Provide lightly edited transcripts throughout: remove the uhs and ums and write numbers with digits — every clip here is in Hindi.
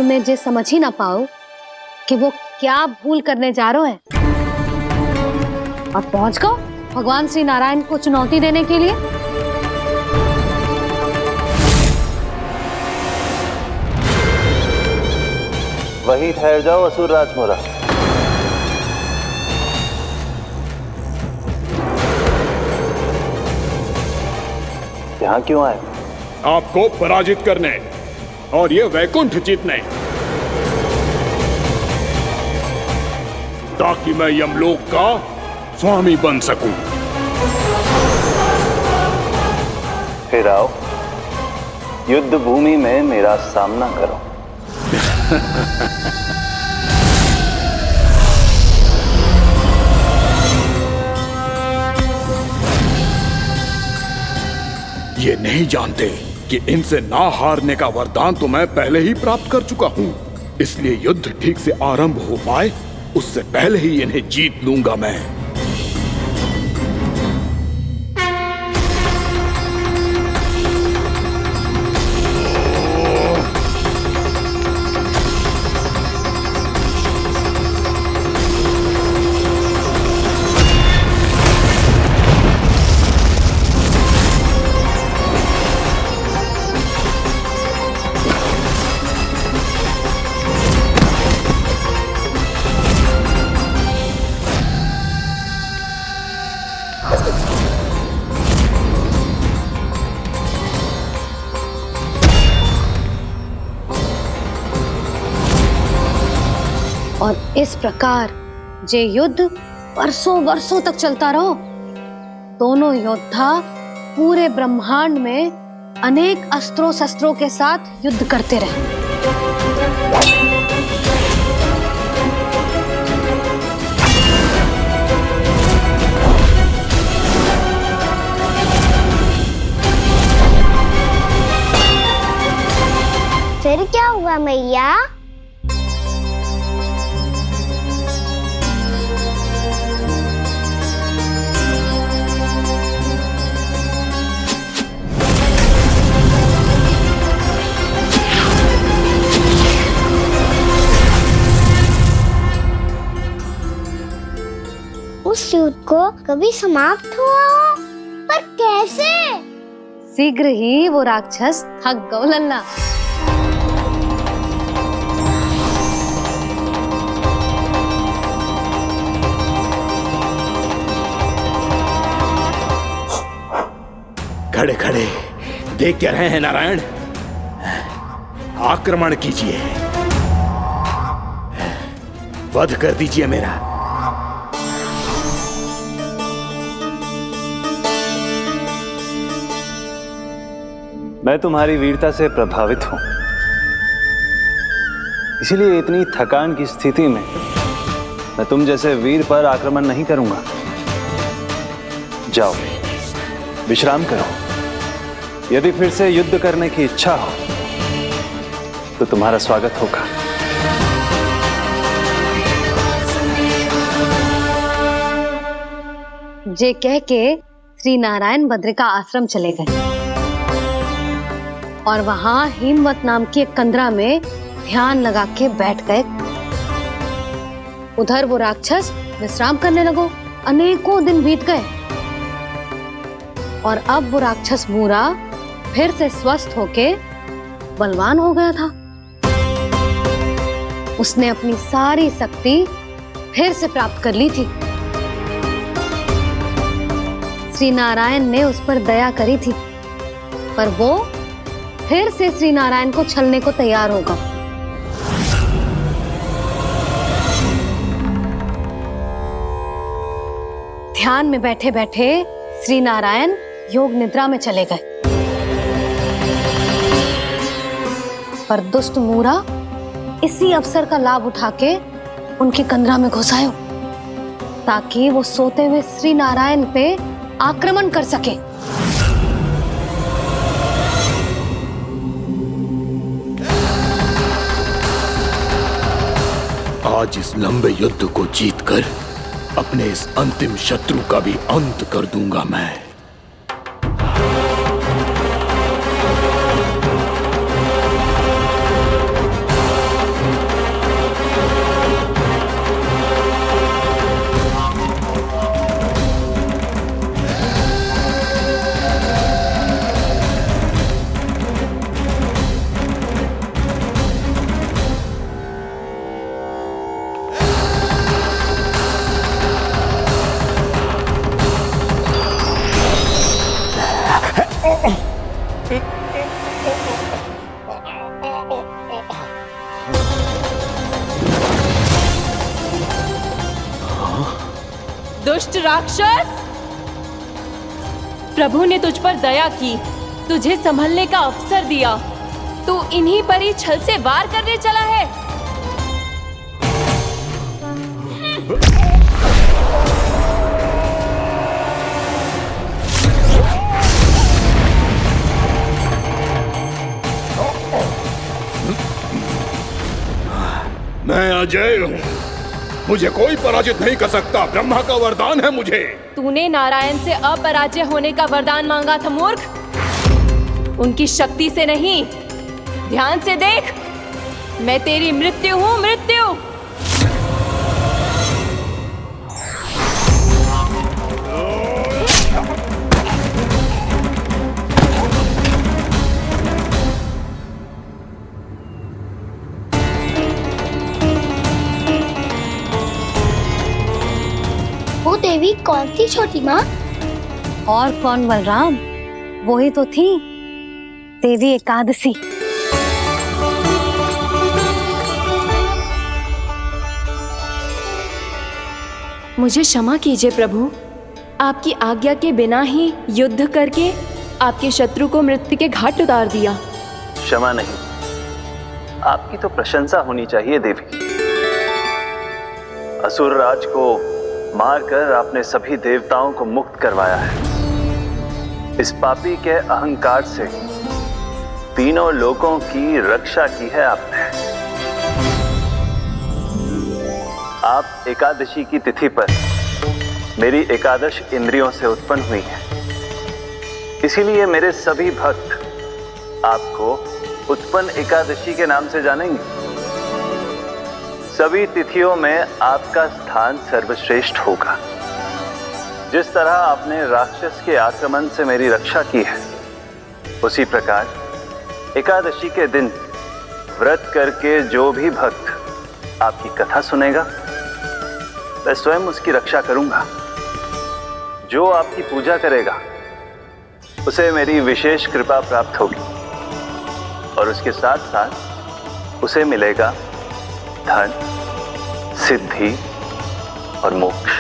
में जे समझ ही ना पाओ कि वो क्या भूल करने जा रहे हैं और पहुंच गो भगवान श्री नारायण को चुनौती देने के लिए। वहीं ठहर जाओ असुर राजमोरा। यहाँ क्यों आए? आपको पराजित करने और ये वैकुंठ जीतने, ताकि मैं यमलोक का स्वामी बन सकूं। फिर आओ, युद्ध भूमि में मेरा सामना करो। ये नहीं जानते कि इनसे ना हारने का वरदान तो मैं पहले ही प्राप्त कर चुका हूं, इसलिए युद्ध ठीक से आरंभ हो पाए उससे पहले ही इन्हें जीत लूंगा मैं। और इस प्रकार जे युद्ध वर्षों वर्षों तक चलता रहो। दोनों योद्धा पूरे ब्रह्मांड में अनेक अस्त्रों शस्त्रों के साथ युद्ध करते रहे। फिर क्या हुआ मैया? उस युद्ध को कभी समाप्त हुआ हो, पर कैसे? शीघ्र ही वो राक्षस थक गौ लल्ला। खड़े खड़े देख क्या रहे हैं नारायण? आक्रमण कीजिए, वध कर दीजिए मेरा। मैं तुम्हारी वीरता से प्रभावित हूं, इसीलिए इतनी थकान की स्थिति में मैं तुम जैसे वीर पर आक्रमण नहीं करूंगा। जाओ विश्राम करो। यदि फिर से युद्ध करने की इच्छा हो तो तुम्हारा स्वागत होगा। जे कह के श्री नारायण बद्रिका आश्रम चले गए और वहां हिमवत नाम की एक कंदरा में ध्यान लगा के बैठ गए। उधर वो राक्षस विश्राम करने लगो। अनेकों दिन बीत गए और अब वो राक्षस मूरा फिर से स्वस्थ होके बलवान हो गया था। उसने अपनी सारी शक्ति फिर से प्राप्त कर ली थी। श्री नारायण ने उस पर दया करी थी, पर वो फिर से श्री नारायण को छलने को तैयार होगा। ध्यान में बैठे बैठे श्री नारायण योग निद्रा में चले गए, पर दुष्ट मूरा इसी अवसर का लाभ उठा के उनकी कंदरा में घुस आयो ताकि वो सोते हुए श्री नारायण पे आक्रमण कर सके। आज इस लंबे युद्ध को जीतकर अपने इस अंतिम शत्रु का भी अंत कर दूंगा मैं। दुष्ट राक्षस! प्रभु ने तुझ पर दया की, तुझे संभलने का अवसर दिया। तू इन्हीं पर ही छल से वार करने चला है। मैं अजय हूँ, मुझे कोई पराजित नहीं कर सकता। ब्रह्मा का वरदान है मुझे। तूने नारायण से अपराजय होने का वरदान मांगा था मूर्ख, उनकी शक्ति से नहीं। ध्यान से देख, मैं तेरी मृत्यु हूँ, मृत्यु। वो देवी कौन सी छोटी माँ? और कौन बलराम, वही तो थी देवी एकादशी। मुझे क्षमा कीजिए प्रभु, आपकी आज्ञा के बिना ही युद्ध करके आपके शत्रु को मृत्यु के घाट उतार दिया। क्षमा नहीं, आपकी तो प्रशंसा होनी चाहिए देवी। असुर राज को मारकर आपने सभी देवताओं को मुक्त करवाया है। इस पापी के अहंकार से तीनों लोकों की रक्षा की है आपने। आप एकादशी की तिथि पर मेरी एकादश इंद्रियों से उत्पन्न हुई हैं। इसीलिए मेरे सभी भक्त आपको उत्पन्न एकादशी के नाम से जानेंगे। सभी तिथियों में आपका स्थान सर्वश्रेष्ठ होगा। जिस तरह आपने राक्षस के आक्रमण से मेरी रक्षा की है, उसी प्रकार एकादशी के दिन व्रत करके जो भी भक्त आपकी कथा सुनेगा, मैं स्वयं उसकी रक्षा करूंगा। जो आपकी पूजा करेगा उसे मेरी विशेष कृपा प्राप्त होगी और उसके साथ साथ उसे मिलेगा धन, सिद्धि और मोक्ष।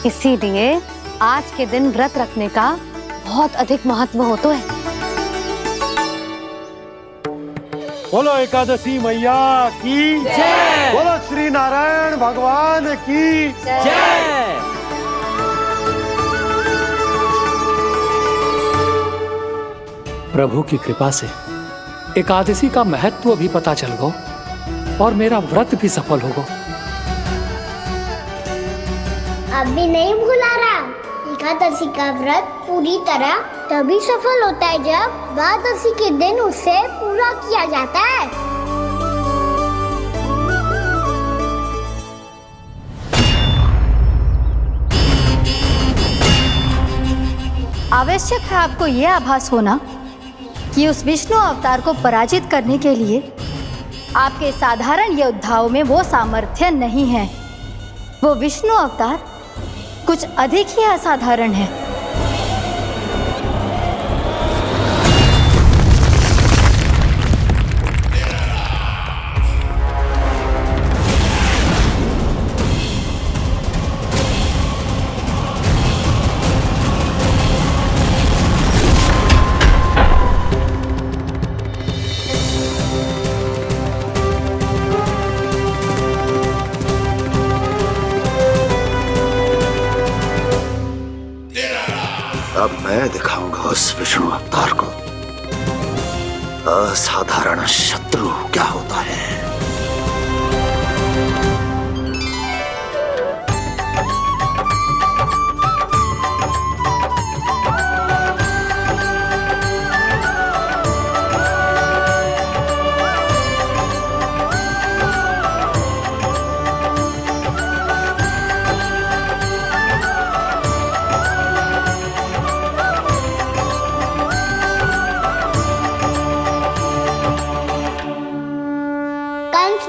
इसीलिए आज के दिन व्रत रखने का बहुत अधिक महत्व होता है। बोलो एकादशी मैया की जय। बोलो श्री नारायण भगवान की जय। प्रभु की कृपा से एकादशी का महत्व भी पता चल गो और मेरा व्रत भी सफल होगा। अभी नहीं भूला रहा, एकादशी का व्रत पूरी तरह तभी सफल होता है जब द्वादशी के दिन उसे पूरा किया जाता है। आवश्यक है आपको यह आभास होना कि उस विष्णु अवतार को पराजित करने के लिए आपके साधारण योद्धाओं में वो सामर्थ्य नहीं है। वो विष्णु अवतार कुछ अधिक ही असाधारण है। अब मैं दिखाऊंगा उस विष्णु अवतार को असाधारण शत्रु क्या होता है।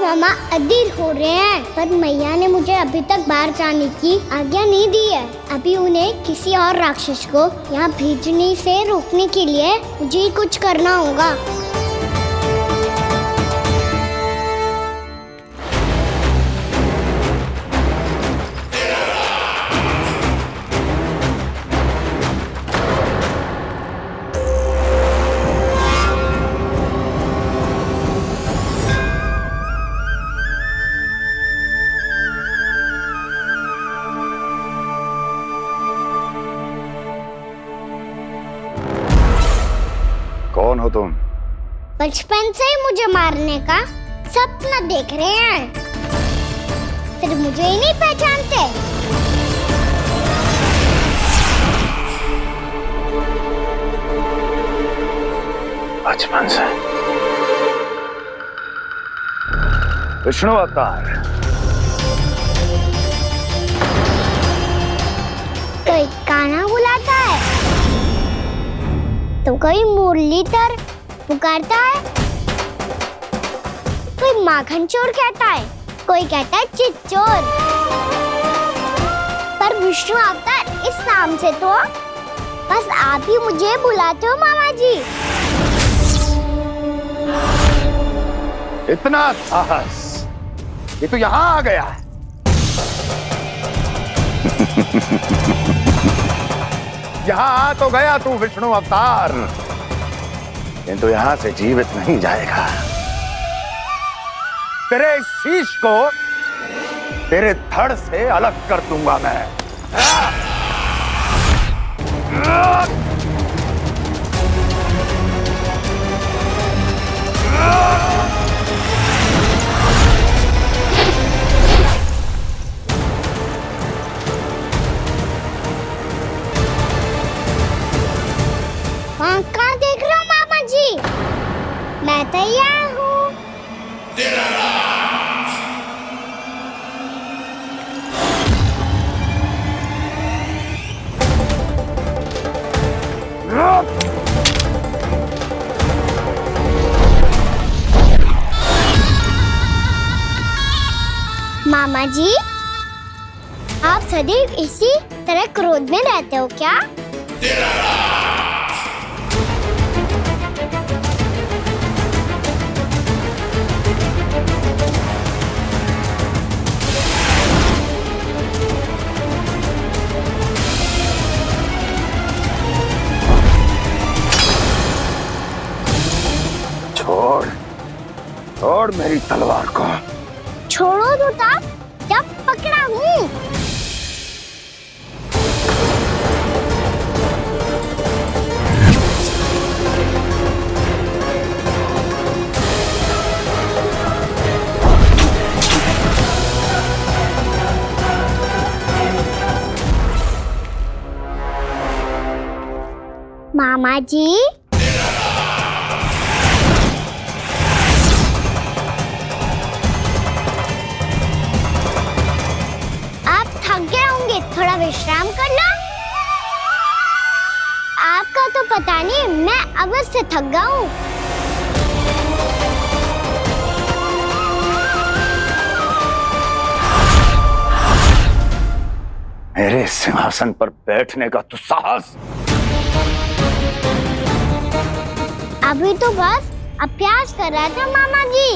मामा अधीर हो रहे हैं, पर मैया ने मुझे अभी तक बाहर जाने की आज्ञा नहीं दी है। अभी उन्हें किसी और राक्षस को यहाँ भेजने से रोकने के लिए मुझे कुछ करना होगा। कौन हो तुम? बचपन से ही मुझे मारने का सपना देख रहे हैं, फिर मुझे ही नहीं पहचानते? बचपन से विष्णु अवतार। कोई कान्हा बुलाता है तो कोई मुरलीधर पुकारता है, कोई माखन चोर कहता है, कोई कहता है चिच्चोर। पर विष्णु अवतार इस नाम से तो बस आप ही मुझे बुलाते हो मामा जी। इतना साहस, ये तो यहाँ आ गया है। यहाँ आ तो गया तू विष्णु अवतार, किंतु यहाँ से जीवित नहीं जाएगा। तेरे इस शीश को तेरे धड़ से अलग कर दूंगा मैं। वहाँ कहाँ देख रहे हो मामा जी? मैं तैयार हूँ। मामा जी, आप सदैव इसी तरह क्रोध में रहते हो क्या? छोड़, छोड़ मेरी तलवार को। छोड़ो तो तब जब पकड़ा हूँ। मामा जी, थोड़ा विश्राम कर लो। आपका तो पता नहीं, मैं अवश्य थक गया हूँ। मेरे सिंहासन पर बैठने का तो साहस। अभी तो बस अभ्यास कर रहा था मामा जी।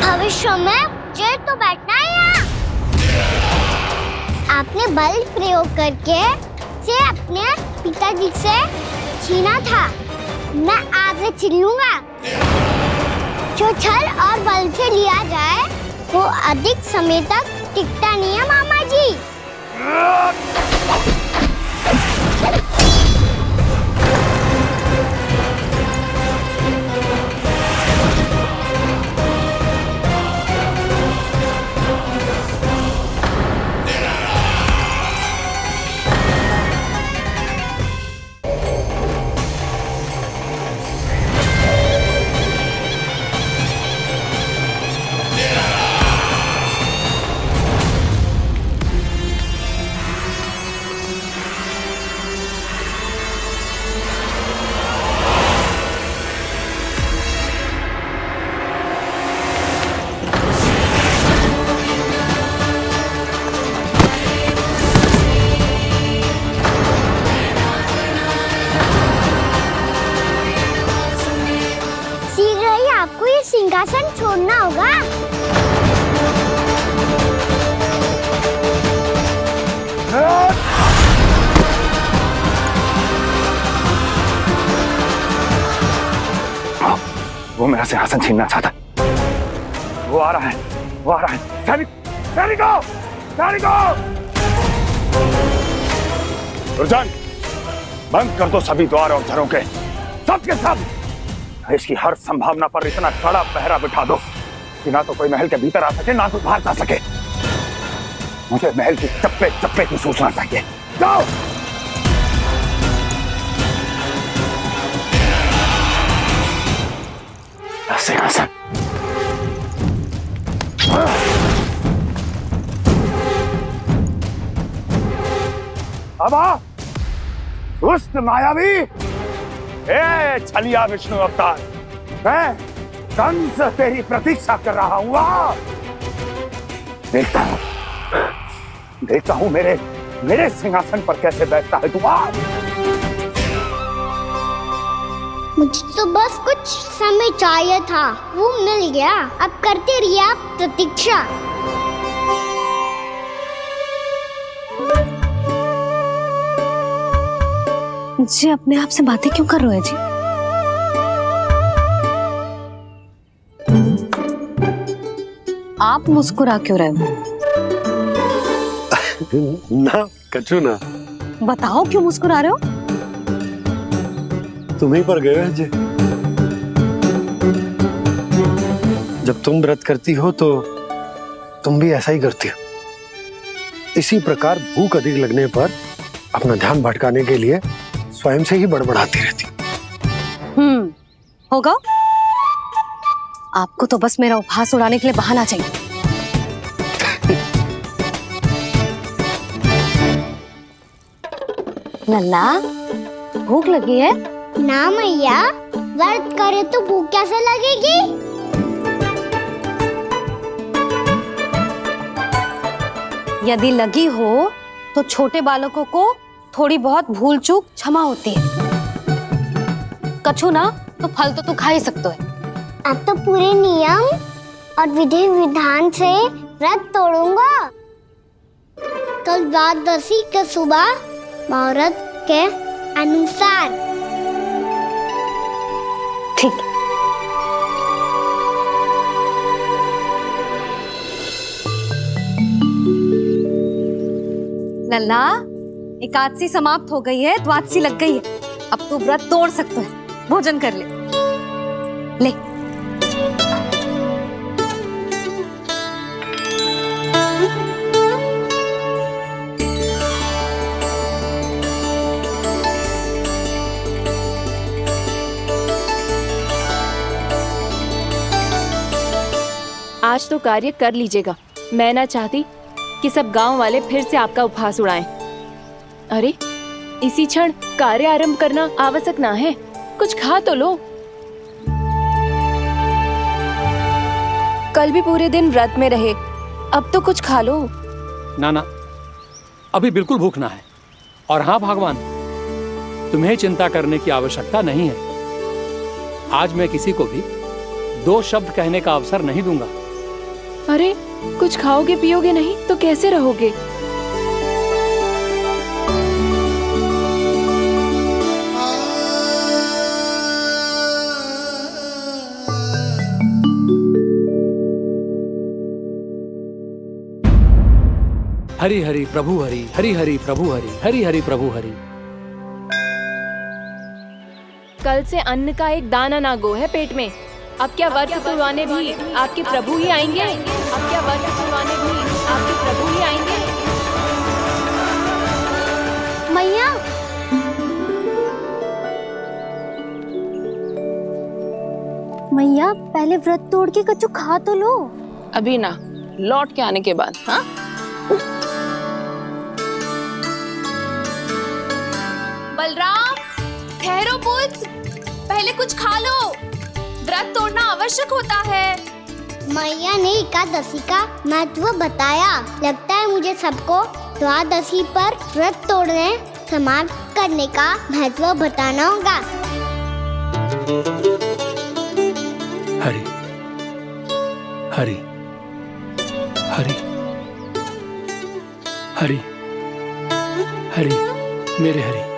भविष्य में मुझे तो बैठना है यहाँ। आपने बल प्रयोग करके से अपने पिताजी से छीना था, मैं आपसे छीन लूंगा। जो छल और बल से लिया जाए वो अधिक समय तक टिकता नहीं है मामा जी। आपको ये सिंहासन छोड़ना होगा। वो मेरा सिंहासन छीनना चाहता है। वो आ रहा है, वो आ रहा है। सैनिकों, दुर्जन, बंद कर दो सभी द्वार और झरोके। सब के सब इसकी हर संभावना पर इतना कड़ा पहरा बिठा दो कि ना तो कोई महल के भीतर आ सके, ना कोई बाहर जा सके। मुझे महल की चप्पे चप्पे की सूचना चाहिए। जाओ। सिंहासन। अब आ, दुष्ट मायावी, ए छलिया विष्णु अवतार, मैं कंस तेरी प्रतीक्षा कर रहा हूं। आ, देखता हूं मेरे सिंहासन पर कैसे बैठता है तू। आ, मुझे तो बस कुछ समय चाहिए था, वो मिल गया। अब करते रहिए आप प्रतीक्षा। जी अपने आप से बातें क्यों कर रहे हैं जी? आप मुस्कुरा क्यों रहे हो? ना कछु ना। बताओ क्यों मुस्कुरा रहे हो? तुम ही पर गए हैं जी। जब तुम व्रत करती हो तो तुम भी ऐसा ही करती हो। इसी प्रकार भूख अधिक लगने पर अपना ध्यान भटकाने के लिए स्वयं से ही बड़बड़ाती रहती। होगा। आपको तो बस मेरा उपहास उड़ाने के लिए बहाना चाहिए। नन्ना, भूख लगी है? ना मैया, व्रत करे तो भूख कैसे लगेगी? यदि लगी हो तो छोटे बालकों को थोड़ी बहुत भूल चूक क्षमा होती है। कछु ना तो फल तो तू खा ही सकते है। अब तो पूरे नियम और विधि विधान से व्रत तोड़ूंगा। कल द्वादशी के सुबह मुहूर्त के अनुसार। ठीक। लल्ला, एकादशी समाप्त हो गई है, द्वादशी लग गई है। अब तू व्रत तोड़ सकते है। भोजन कर ले। ले। आज तो कार्य कर लीजिएगा। मैं ना चाहती कि सब गांव वाले फिर से आपका उपहास उड़ाएं। अरे, इसी क्षण कार्य आरंभ करना आवश्यक ना है। कुछ खा तो लो। कल भी पूरे दिन व्रत में रहे, अब तो कुछ खा लो। ना, अभी बिल्कुल भूख ना है। और हाँ भगवान, तुम्हें चिंता करने की आवश्यकता नहीं है। आज मैं किसी को भी 2 शब्द कहने का अवसर नहीं दूंगा। अरे, कुछ खाओगे पियोगे नहीं तो कैसे रहोगे? हरि हरि प्रभु हरि, हरि हरि प्रभु हरि, हरि हरि प्रभु हरि। कल से अन्न का एक दाना ना गो है पेट में। अब क्या व्रत तुड़वाने भी आपके प्रभु ही आएंगे? अब क्या व्रत तुड़वाने भी आपके प्रभु ही आएंगे? मैया, मैया पहले व्रत तोड़ के कछु खा तो लो। अभी ना, लौट के आने के बाद। हाँ, बलराम, ठहरो पुत्र, पहले कुछ खा लो। व्रत तोड़ना आवश्यक होता है। मैया ने एकादशी का महत्व बताया। लगता है मुझे सबको द्वादशी पर व्रत तोड़ने समाप्त करने का महत्व बताना होगा। हरि हरि हरि हरि हरि, मेरे हरि।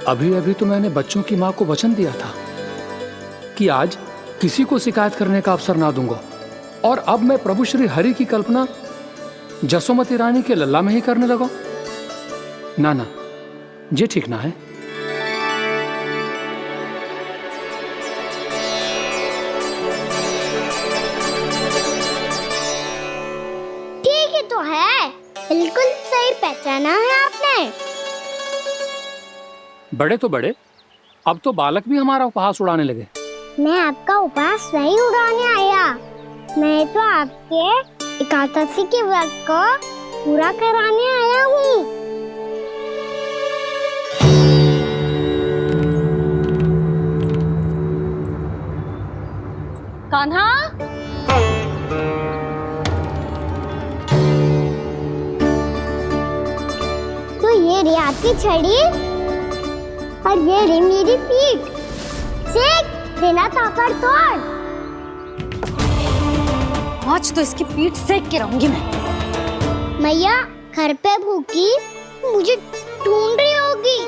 अभी अभी तो मैंने बच्चों की माँ को वचन दिया था कि आज किसी को शिकायत करने का अवसर ना दूंगा, और अब मैं प्रभु श्री हरि की कल्पना जसोमती रानी के लल्ला में ही करने लगा। ना ना, ये ठीक ना है। ठीक ही तो है, बिल्कुल सही पहचाना है आपने। बड़े तो बड़े, अब तो बालक भी हमारा उपहास उड़ाने लगे। मैं आपका उपहास नहीं उड़ाने आया, मैं तो आपके एकादशी के व्रत को पूरा कराने आया हूँ। कान्हा, तो ये रे आपकी छड़ी और ये रे मेरी पीठ। सेक देना तापर तोड़। आज तो इसकी पीठ सेक के रहूंगी मैं। मैया घर पे भूखी मुझे ढूंढ रही होगी।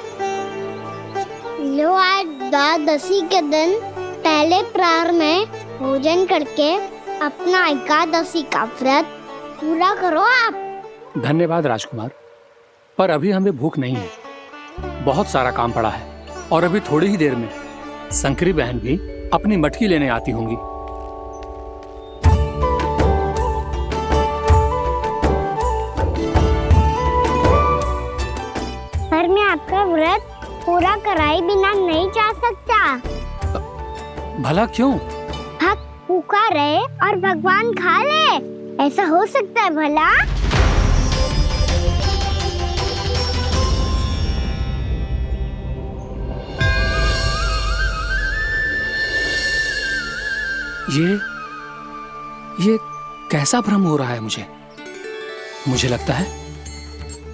लो आज द्वादशी के दिन पहले प्रहर में भोजन करके अपना एकादशी का व्रत पूरा करो आप। धन्यवाद राजकुमार, पर अभी हमें भूख नहीं है। बहुत सारा काम पड़ा है, और अभी थोड़ी ही देर में शंकरी बहन भी अपनी मटकी लेने आती होंगी। पर मैं आपका व्रत पूरा कराए बिना नहीं जा सकता। भला क्यों? भक्त भूखा रहे और भगवान खा ले, ऐसा हो सकता है भला? ये कैसा भ्रम हो रहा है मुझे? मुझे लगता है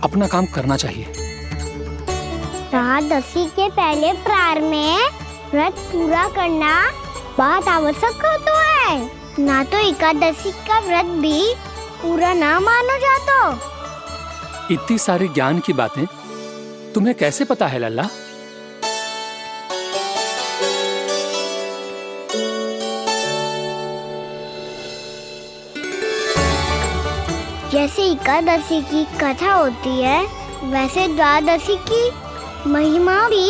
अपना काम करना चाहिए। द्वादशी के पहले प्रहर में व्रत पूरा करना बहुत आवश्यक होता है, ना तो एकादशी का व्रत भी पूरा ना मानो जातो। इतनी सारी ज्ञान की बातें तुम्हें कैसे पता है लल्ला? जैसे एकादशी की कथा होती है, वैसे द्वादशी की महिमा भी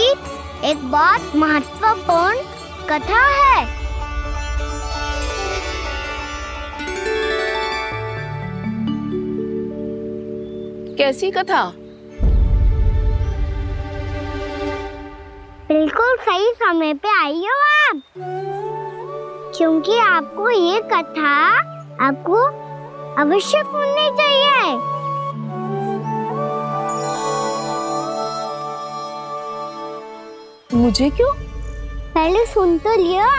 एक बहुत महत्वपूर्ण कथा है। कैसी कथा? बिल्कुल सही समय पे आई हो आप, क्योंकि आपको ये कथा आपको अवश्य सुननी चाहिए। मुझे क्यों? पहले सुन तो लियो,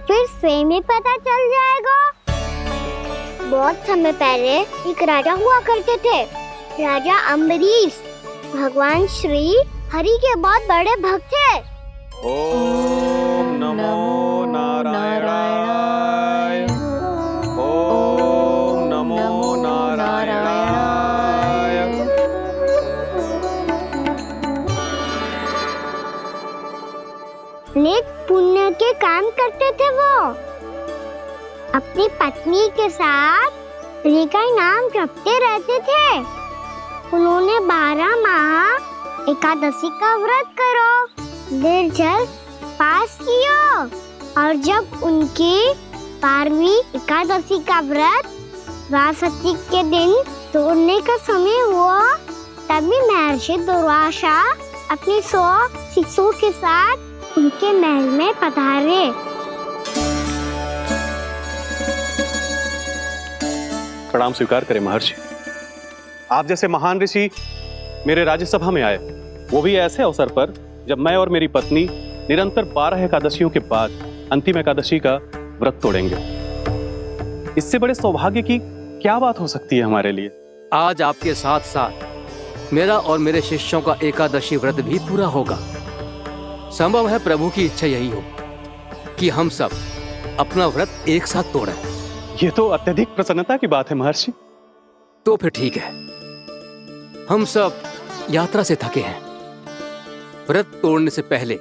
फिर स्वयं ही पता चल जाएगा। बहुत समय पहले एक राजा हुआ करते थे, राजा अम्बरीश। भगवान श्री हरि के बहुत बड़े भक्त थे। ओम नमो नारायणाय। ओम नमो नारायणाय। नेक पुण्य के काम करते थे वो। अपनी पत्नी के साथ हरि का नाम जपते रहते थे। उन्होंने 12 माह एकादशी का व्रत करो निर्जल पास किया, और जब उनकी 12वीं एकादशी का व्रत द्वादशी के दिन तोड़ने का समय हुआ, तभी महर्षि दुर्वासा अपनी 100 शिष्यों के साथ उनके महल में पधारे। प्रणाम स्वीकार करें महर्षि। आप जैसे महान ऋषि मेरे राज्यसभा में आए, वो भी ऐसे अवसर पर जब मैं और मेरी पत्नी निरंतर 12 एकादशियों के बाद अंतिम एकादशी का व्रत तोड़ेंगे। इससे बड़े सौभाग्य की क्या बात हो सकती है हमारे लिए? आज आपके साथ साथ मेरा और मेरे शिष्यों का एकादशी व्रत भी पूरा होगा। संभव है प्रभु की इच्छा यही हो कि हम सब अपना व्रत एक साथ तोड़ें। ये तो अत्यधिक प्रसन्नता की बात है महर्षि। तो फिर ठीक है, हम सब यात्रा से थके हैं, व्रत तोड़ने से पहले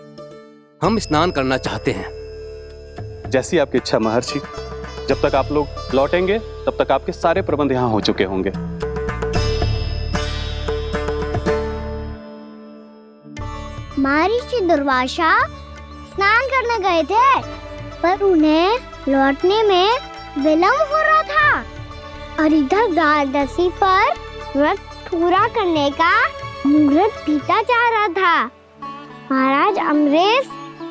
हम स्नान करना चाहते हैं। जैसी आपकी इच्छा महर्षि। जब तक आप लोग लौटेंगे तब तक आपके सारे प्रबंध यहाँ हो चुके होंगे। महर्षि दुर्वासा स्नान करने गए थे, पर उन्हें लौटने में विलंब हो रहा था और इधर द्वादशी पर व्रत पूरा करने का मुहूर्त बीता जा रहा था। महाराज अमरीश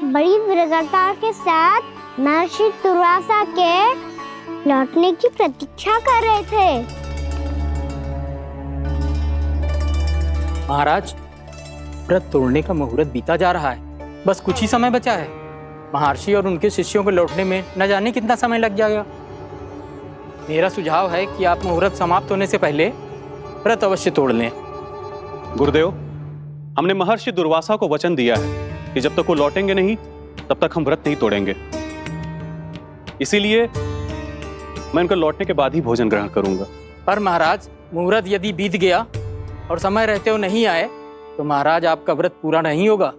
बड़ी विरगता के साथ महर्षि दुर्वासा के लौटने की प्रतीक्षा कर रहे थे। महाराज, व्रत तोड़ने का मुहूर्त बीता जा रहा है, बस कुछ ही समय बचा है। महर्षि और उनके शिष्यों को लौटने में न जाने कितना समय लग जाएगा। मेरा सुझाव है कि आप मुहूर्त समाप्त होने से पहले व्रत अवश्य तोड़ लें। गुरुदेव, हमने महर्षि दुर्वासा को वचन दिया है कि जब तक वो लौटेंगे नहीं तब तक हम व्रत नहीं तोड़ेंगे। इसीलिए मैं उनके लौटने के बाद ही भोजन ग्रहण करूंगा। पर महाराज, मुहूर्त यदि बीत गया और समय रहते हुए नहीं आए तो महाराज आपका व्रत पूरा नहीं होगा।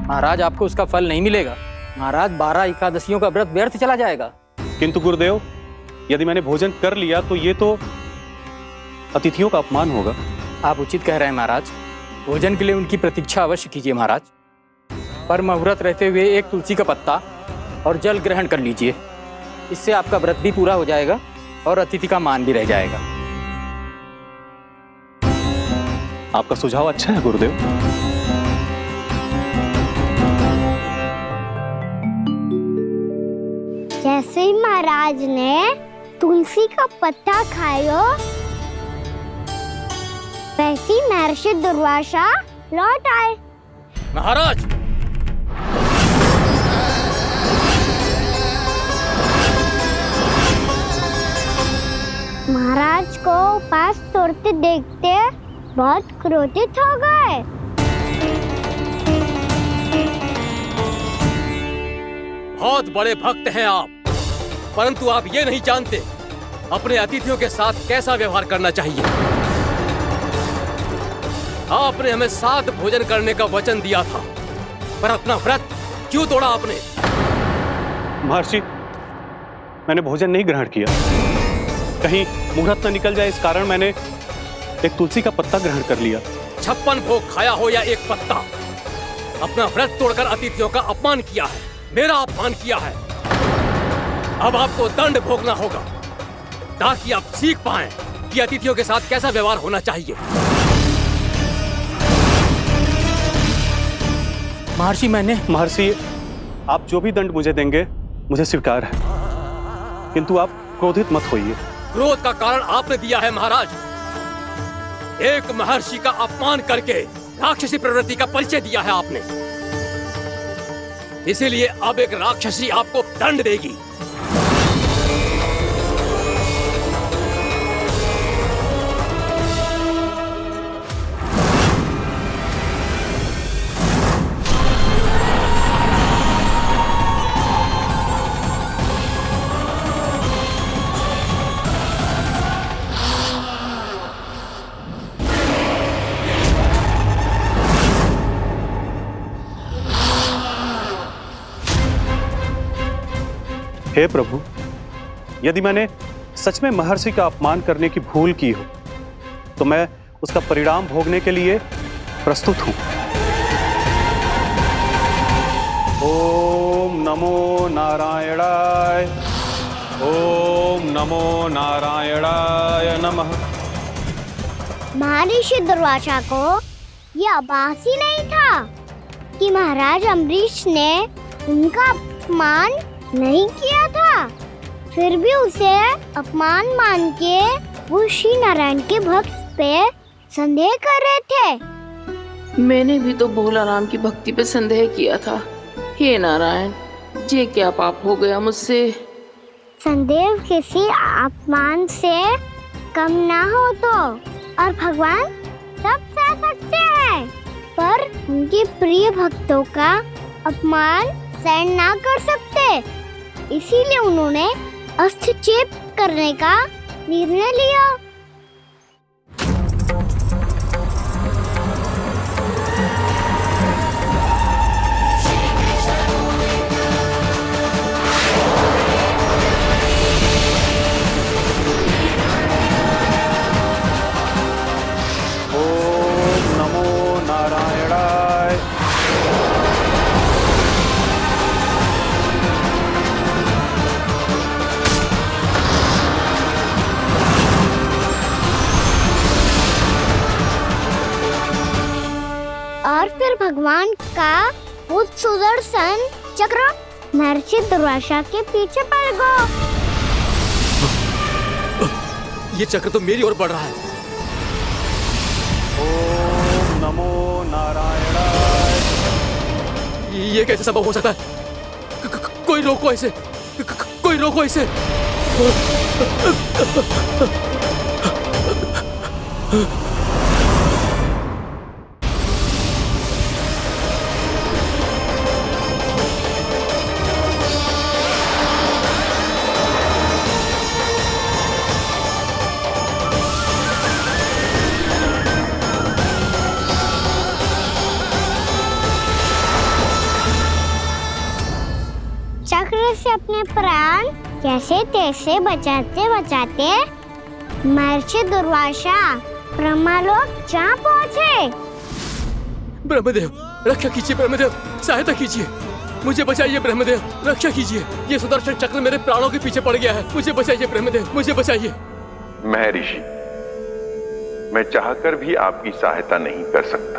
महाराज, आपको उसका फल नहीं मिलेगा। महाराज, 12 एकादशियों का व्रत व्यर्थ चला जाएगा। किंतु गुरुदेव, यदि मैंने भोजन कर लिया तो ये तो अतिथियों का अपमान होगा। आप उचित कह रहे हैं महाराज। भोजन के लिए उनकी प्रतीक्षा अवश्य कीजिए महाराज। पर मुहूर्त रहते हुए एक तुलसी का पत्ता और जल ग्रहण कर लीजिए। इससे आपका व्रत भी पूरा हो जाएगा और अतिथि का मान भी रह जाएगा। आपका सुझाव अच्छा है गुरुदेव। जैसे ही महाराज ने तुलसी का पत्ता खाया, वैसे ही महर्षि दुर्वासा लौट आए। महाराज, महाराज को उपास तोड़ते देखते बहुत क्रोधित हो गए। बहुत बड़े भक्त हैं आप, परंतु आप ये नहीं जानते अपने अतिथियों के साथ कैसा व्यवहार करना चाहिए। आपने हमें साथ भोजन करने का वचन दिया था, पर अपना व्रत क्यों तोड़ा आपने? महर्षि, मैंने भोजन नहीं ग्रहण किया। कहीं मुहूर्त न निकल जाए इस कारण मैंने एक तुलसी का पत्ता ग्रहण कर लिया। 56 भोग खाया हो या एक पत्ता, अपना व्रत तोड़कर अतिथियों का अपमान किया है, मेरा अपमान किया है। अब आपको दंड भोगना होगा ताकि आप सीख पाएं कि अतिथियों के साथ कैसा व्यवहार होना चाहिए। महर्षि, आप जो भी दंड मुझे देंगे मुझे स्वीकार है, किंतु आप क्रोधित मत होइए। क्रोध का कारण आपने दिया है महाराज। एक महर्षि का अपमान करके राक्षसी प्रवृत्ति का परिचय दिया है आपने। इसीलिए अब एक राक्षसी आपको दंड देगी। हे प्रभु, यदि मैंने सच में महर्षि का अपमान करने की भूल की हो तो मैं उसका परिणाम भोगने के लिए प्रस्तुत हूं। ओम नमो नारायणाय, ओम नमो नारायणाय नमः। महर्षि दुर्वासा को यह आभास ही नहीं था कि महाराज अम्बरीश ने उनका अपमान नहीं किया था। फिर भी उसे अपमान मान के वो श्री नारायण के भक्त पे संदेह कर रहे थे। मैंने भी तो भोला राम की भक्ति पे संदेह किया था। हे नारायण, ये क्या पाप हो गया मुझसे? संदेह किसी अपमान से कम ना हो तो, और भगवान सब सह सकते हैं, पर उनके प्रिय भक्तों का अपमान सहन ना कर सकते। इसीलिए उन्होंने हस्तक्षेप करने का निर्णय लिया। और फिर भगवान का वो सुदर्शन चक्र महर्षि दुर्वासा के पीछे पड़ गया। ये चक्र तो मेरी ओर बढ़ रहा है। ओम नमो नारायणाय। ये कैसे संभव हो सकता है? कोई रोको इसे, कोई रोको इसे। चक्र से अपने प्राण कैसे तैसे बचाते बचाते महर्षि दुर्वासा ब्रह्मलोक जा पहुंचे। ब्रह्मदेव रक्षा कीजिए, ब्रह्मदेव सहायता कीजिए, मुझे बचाइए ब्रह्मदेव, रक्षा कीजिए। ये सुदर्शन चक्र मेरे प्राणों के पीछे पड़ गया है, मुझे बचाइए ब्रह्मदेव, मुझे बचाइए। महर्षि, मैं चाहकर भी आपकी सहायता नहीं कर सकता।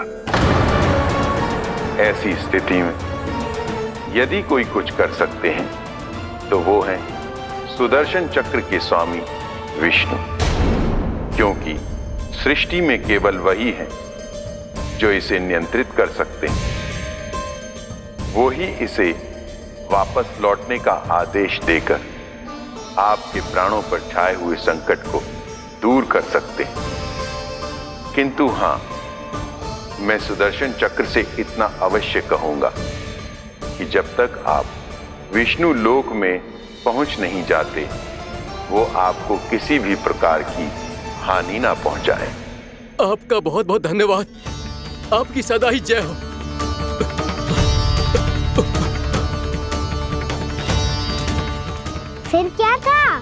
ऐसी स्थिति में यदि कोई कुछ कर सकते हैं तो वो है सुदर्शन चक्र के स्वामी विष्णु, क्योंकि सृष्टि में केवल वही है जो इसे नियंत्रित कर सकते हैं। वो ही इसे वापस लौटने का आदेश देकर आपके प्राणों पर छाए हुए संकट को दूर कर सकते हैं। किंतु हां, मैं सुदर्शन चक्र से इतना अवश्य कहूंगा कि जब तक आप विष्णु लोक में पहुंच नहीं जाते, वो आपको किसी भी प्रकार की हानि ना पहुंचाए। आपका बहुत बहुत धन्यवाद, आपकी सदा ही जय हो। फिर क्या था?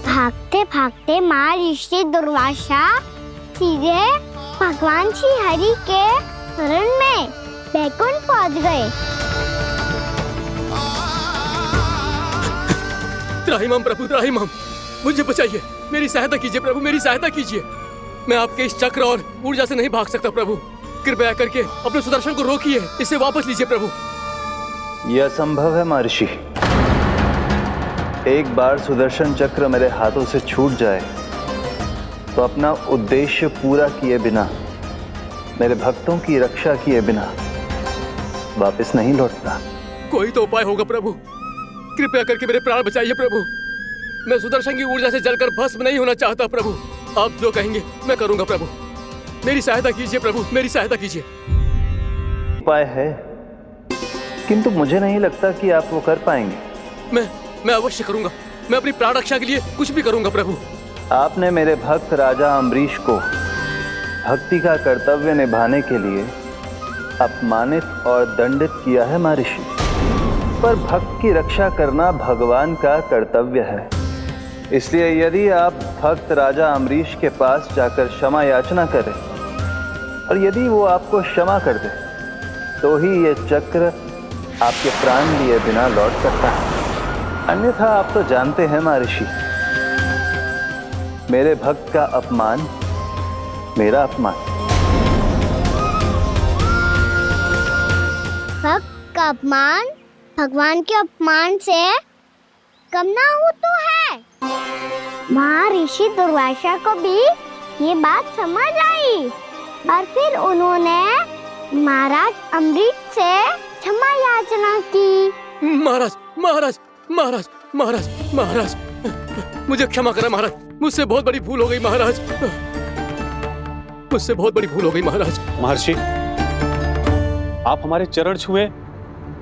भागते भागते महर्षि दुर्वासा सीधे भगवान श्री हरि के शरण में बैकुंठ पहुंच गए। त्राहिमाम प्रभु, त्राहिमाम, मुझे बचाइए, मेरी सहायता कीजिए प्रभु, मेरी सहायता कीजिए। मैं आपके इस चक्र और ऊर्जा से नहीं भाग सकता प्रभु, कृपया करके अपने सुदर्शन को रोकिए, इसे वापस लीजिए प्रभु। यह असंभव है महर्षि। एक बार सुदर्शन चक्र मेरे हाथों से छूट जाए तो अपना उद्देश्य पूरा किए बिना, मेरे भक्तों की रक्षा किए बिना वापस नहीं लौटता। कोई तो उपाय होगा प्रभु, कृपया करके मेरे प्राण बचाइए प्रभु। मैं सुदर्शन की ऊर्जा से जलकर भस्म नहीं होना चाहता प्रभु। आप जो कहेंगे मैं करूंगा प्रभु, मेरी सहायता कीजिए प्रभु, मेरी सहायता कीजिए। उपाय है, किंतु मुझे नहीं लगता कि आप वो कर पाएंगे। मैं अवश्य करूंगा, मैं अपनी प्राण रक्षा के लिए कुछ भी करूंगा प्रभु। आपने मेरे भक्त राजा अम्बरीश को भक्ति का कर्तव्य निभाने के लिए अपमानित और दंडित किया है महर्षि, पर भक्त की रक्षा करना भगवान का कर्तव्य है। इसलिए यदि आप भक्त राजा अम्बरीश के पास जाकर क्षमा याचना करें और यदि वो आपको क्षमा कर दे तो ही ये चक्र आपके प्राण लिए बिना लौट सकता है। अन्यथा आप तो जानते हैं महर्षि, मेरे भक्त का अपमान मेरा अपमान। भक्त का अपमान भगवान के अपमान से कम ना हो तो है। महर्षि दुर्वासा को भी ये बात समझ आई और फिर उन्होंने महाराज अम्बरीश से क्षमा याचना की। महाराज महाराज महाराज महाराज महाराज, मुझे क्षमा करें महाराज, मुझसे बहुत बड़ी भूल हो गई महाराज, मुझसे बहुत बड़ी भूल हो गई महाराज। महर्षि, आप हमारे चरण छुए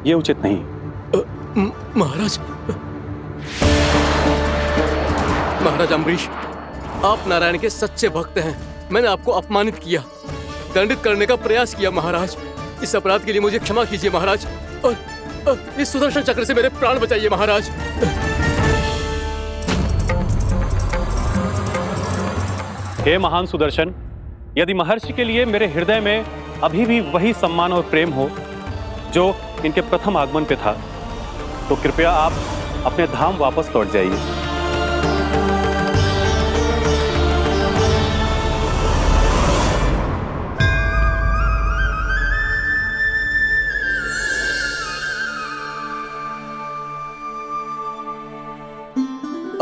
ये उचित नहीं। महाराज, महाराज अम्बरीश, आप नारायण के सच्चे भक्त हैं। मैंने आपको अपमानित किया, दंडित करने का प्रयास किया महाराज। इस अपराध के लिए मुझे क्षमा कीजिए महाराज, और इस सुदर्शन चक्र से मेरे प्राण बचाइए महाराज। हे महान सुदर्शन, यदि महर्षि के लिए मेरे हृदय में अभी भी वही सम्मान और प्रेम हो जो इनके प्रथम आगमन पे था, तो कृपया आप अपने धाम वापस लौट जाइए।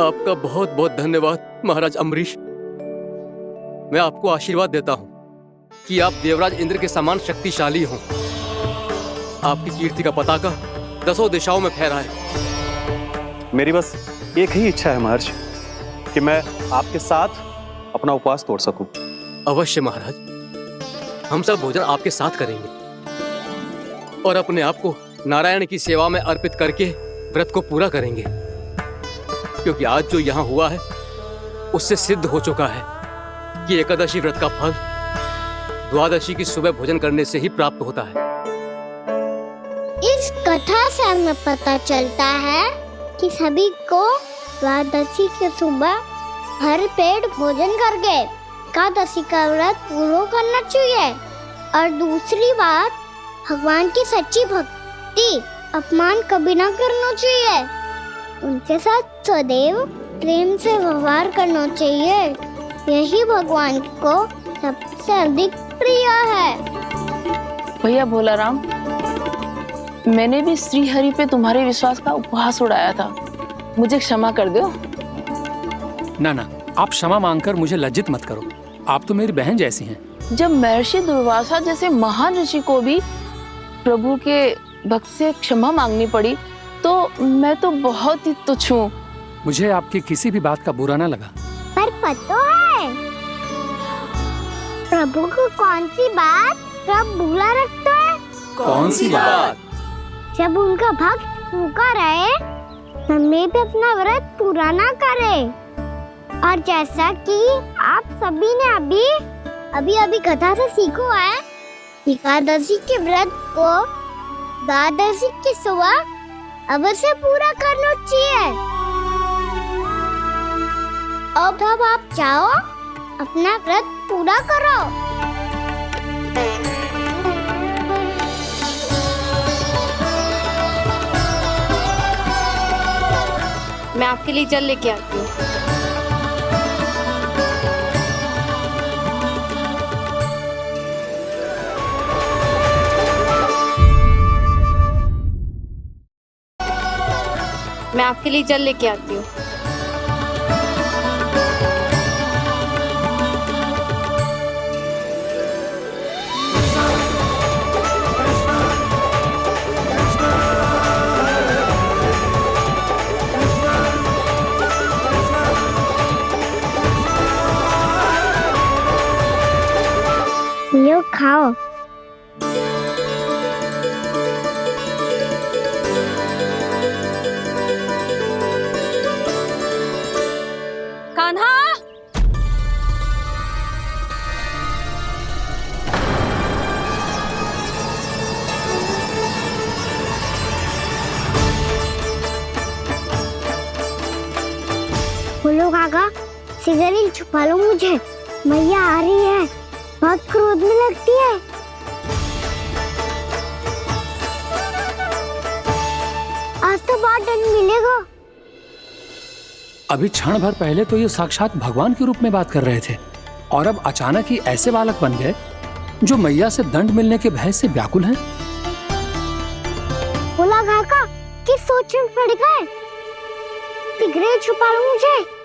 आपका बहुत बहुत धन्यवाद महाराज अम्बरीश। मैं आपको आशीर्वाद देता हूँ कि आप देवराज इंद्र के समान शक्तिशाली हों। आपकी कीर्ति का पताका 10 दिशाओं में फहराए। मेरी बस एक ही इच्छा है महर्षि कि मैं आपके साथ अपना उपवास तोड़ सकूं। अवश्य महाराज, हम सब भोजन आपके साथ करेंगे और अपने आप को नारायण की सेवा में अर्पित करके व्रत को पूरा करेंगे, क्योंकि आज जो यहाँ हुआ है उससे सिद्ध हो चुका है कि एकादशी व्रत का फल द्वादशी की सुबह भोजन करने से ही प्राप्त होता है। इस कथा से हमें पता चलता है कि सभी को द्वादशी की सुबह भर पेट भोजन करके एकादशी का व्रत पूरा करना चाहिए। और दूसरी बात, भगवान की सच्ची भक्ति अपमान कभी ना करना चाहिए। उनके साथ सदैव प्रेम से व्यवहार करना चाहिए। यही भगवान को सबसे अधिक प्रिय है। भैया भोला राम, मैंने भी श्री हरि पे तुम्हारे विश्वास का उपहास उड़ाया था, मुझे क्षमा कर दो। ना ना, आप क्षमा मांगकर मुझे लज्जित मत करो, आप तो मेरी बहन जैसी हैं। जब महर्षि दुर्वासा जैसे महान ऋषि को भी प्रभु के भक्त से क्षमा मांगनी पड़ी, तो मैं तो बहुत ही तुच्छ हूँ। मुझे आपकी किसी भी बात का बुरा ना लगा। पर पता है प्रभु को कौन सी बात सब भूला रखता है? कौन सी बात? जब उनका भक्त भूखा रहे, समय पे अपना व्रत पूरा ना करे। और जैसा कि आप सभी ने अभी कथा से सीखो है, एकादशी के व्रत को द्वादशी की सुबह अवश्य पूरा करना चाहिए। अब आप जाओ, अपना व्रत पूरा करो। मैं आपके लिए जल लेके आती हूँ। मैं आपके लिए जल लेके आती हूँ। लो खाओ। कान्हा, बोलो काका, सिगरेट छुपा लो मुझे, मैया आ रही है, बहुत क्रोध में लगती है। आज तो बहुत दंड मिलेगा। अभी क्षण भर पहले तो ये साक्षात भगवान के रूप में बात कर रहे थे, और अब अचानक ही ऐसे बालक बन गए जो मैया से दंड मिलने के भय से व्याकुल हैं। बोला काका, किस सोच में पड़ गए? सिगरेट छुपा लो मुझे।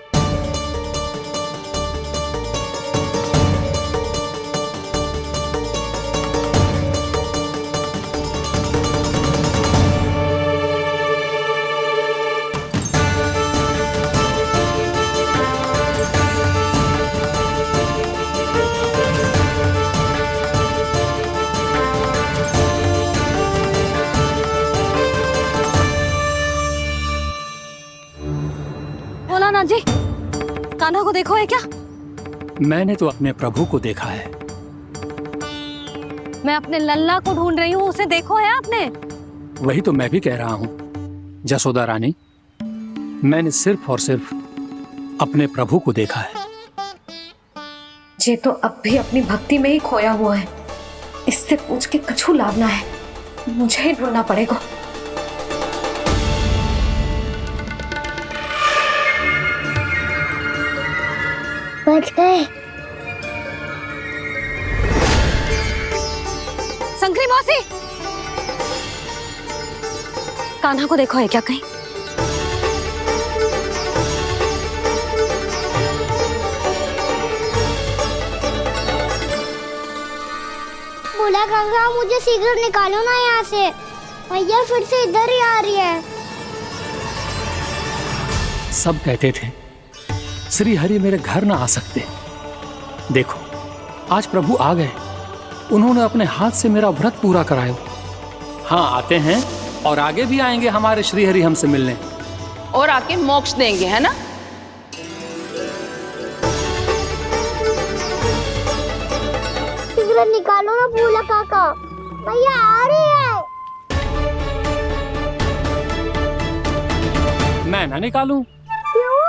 बोला ना जी, कान्हा को देखो है क्या? मैंने तो अपने प्रभु को देखा है। मैं अपने लल्ला को ढूंढ रही हूँ, उसे देखो है आपने? वही तो मैं भी कह रहा हूँ जसोदा रानी, मैंने सिर्फ और सिर्फ अपने प्रभु को देखा है। ये तो अब भी अपनी भक्ति में ही खोया हुआ है, इससे पूछ के कछु लाभ ना है, मुझे ही ढूंढना पड़ेगा। बच गए। शंकरी मौसी, कान्हा को देखो है क्या कहीं? भोला काका मुझे शीघ्र निकालो ना यहाँ से। मैया फिर से इधर ही आ रही है। सब कहते थे श्री हरि मेरे घर ना आ सकते। देखो आज प्रभु आ गए, उन्होंने अपने हाथ से मेरा व्रत पूरा कराया। हाँ आते हैं और आगे भी आएंगे हमारे श्री हरि हमसे मिलने और आके मोक्ष देंगे, है ना? शीघ्र निकालो ना भोला काका, मैया आ रही है। मैं ना निकालूं? क्यों?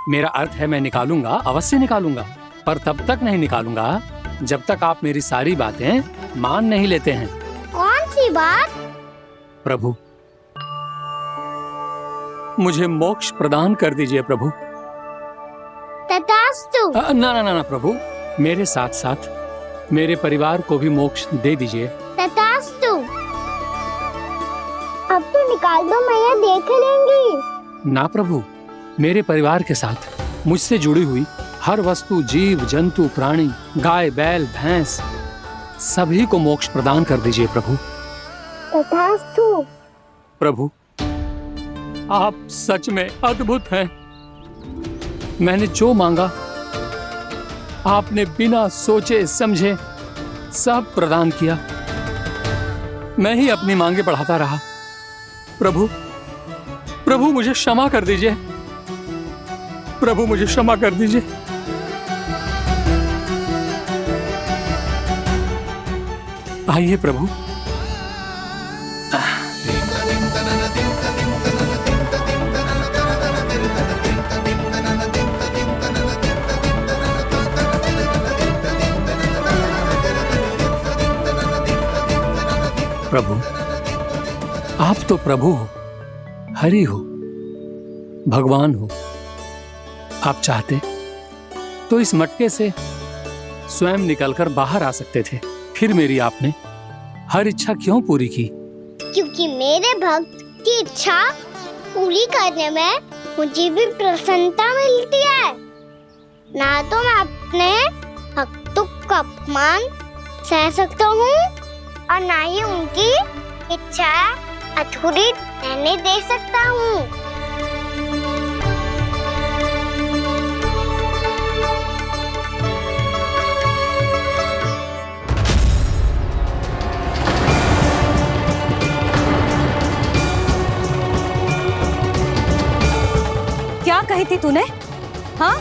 मेरा अर्थ है मैं निकालूंगा, अवश्य निकालूंगा, पर तब तक नहीं निकालूंगा जब तक आप मेरी सारी बातें मान नहीं लेते हैं। कौन सी बात? प्रभु मुझे मोक्ष प्रदान कर दीजिए प्रभु। तथास्तु। ना ना ना ना प्रभु, मेरे साथ साथ मेरे परिवार को भी मोक्ष दे दीजिए। तथास्तु। अब तो निकाल दो, मैया देख लेंगी। ना प्रभु, मेरे परिवार के साथ मुझसे जुड़ी हुई हर वस्तु, जीव जंतु, प्राणी, गाय बैल भैंस, सभी को मोक्ष प्रदान कर दीजिए प्रभु। तथास्तु। प्रभु आप सच में अद्भुत हैं। मैंने जो मांगा आपने बिना सोचे समझे सब प्रदान किया। मैं ही अपनी मांगे बढ़ाता रहा। प्रभु प्रभु मुझे क्षमा कर दीजिए, प्रभु मुझे क्षमा कर दीजिए। आइए प्रभु। प्रभु आप तो प्रभु हो, हरि हो, भगवान हो। आप चाहते तो इस मटके से स्वयं निकलकर बाहर आ सकते थे, फिर मेरी आपने हर इच्छा क्यों पूरी की? क्योंकि मेरे भक्त की इच्छा पूरी करने में मुझे भी प्रसन्नता मिलती है। ना तो मैं अपने भक्तों का अपमान सह सकता हूँ और ना ही उनकी इच्छा अधूरी रहने दे सकता हूँ। क्या कही थी तूने? हाँ,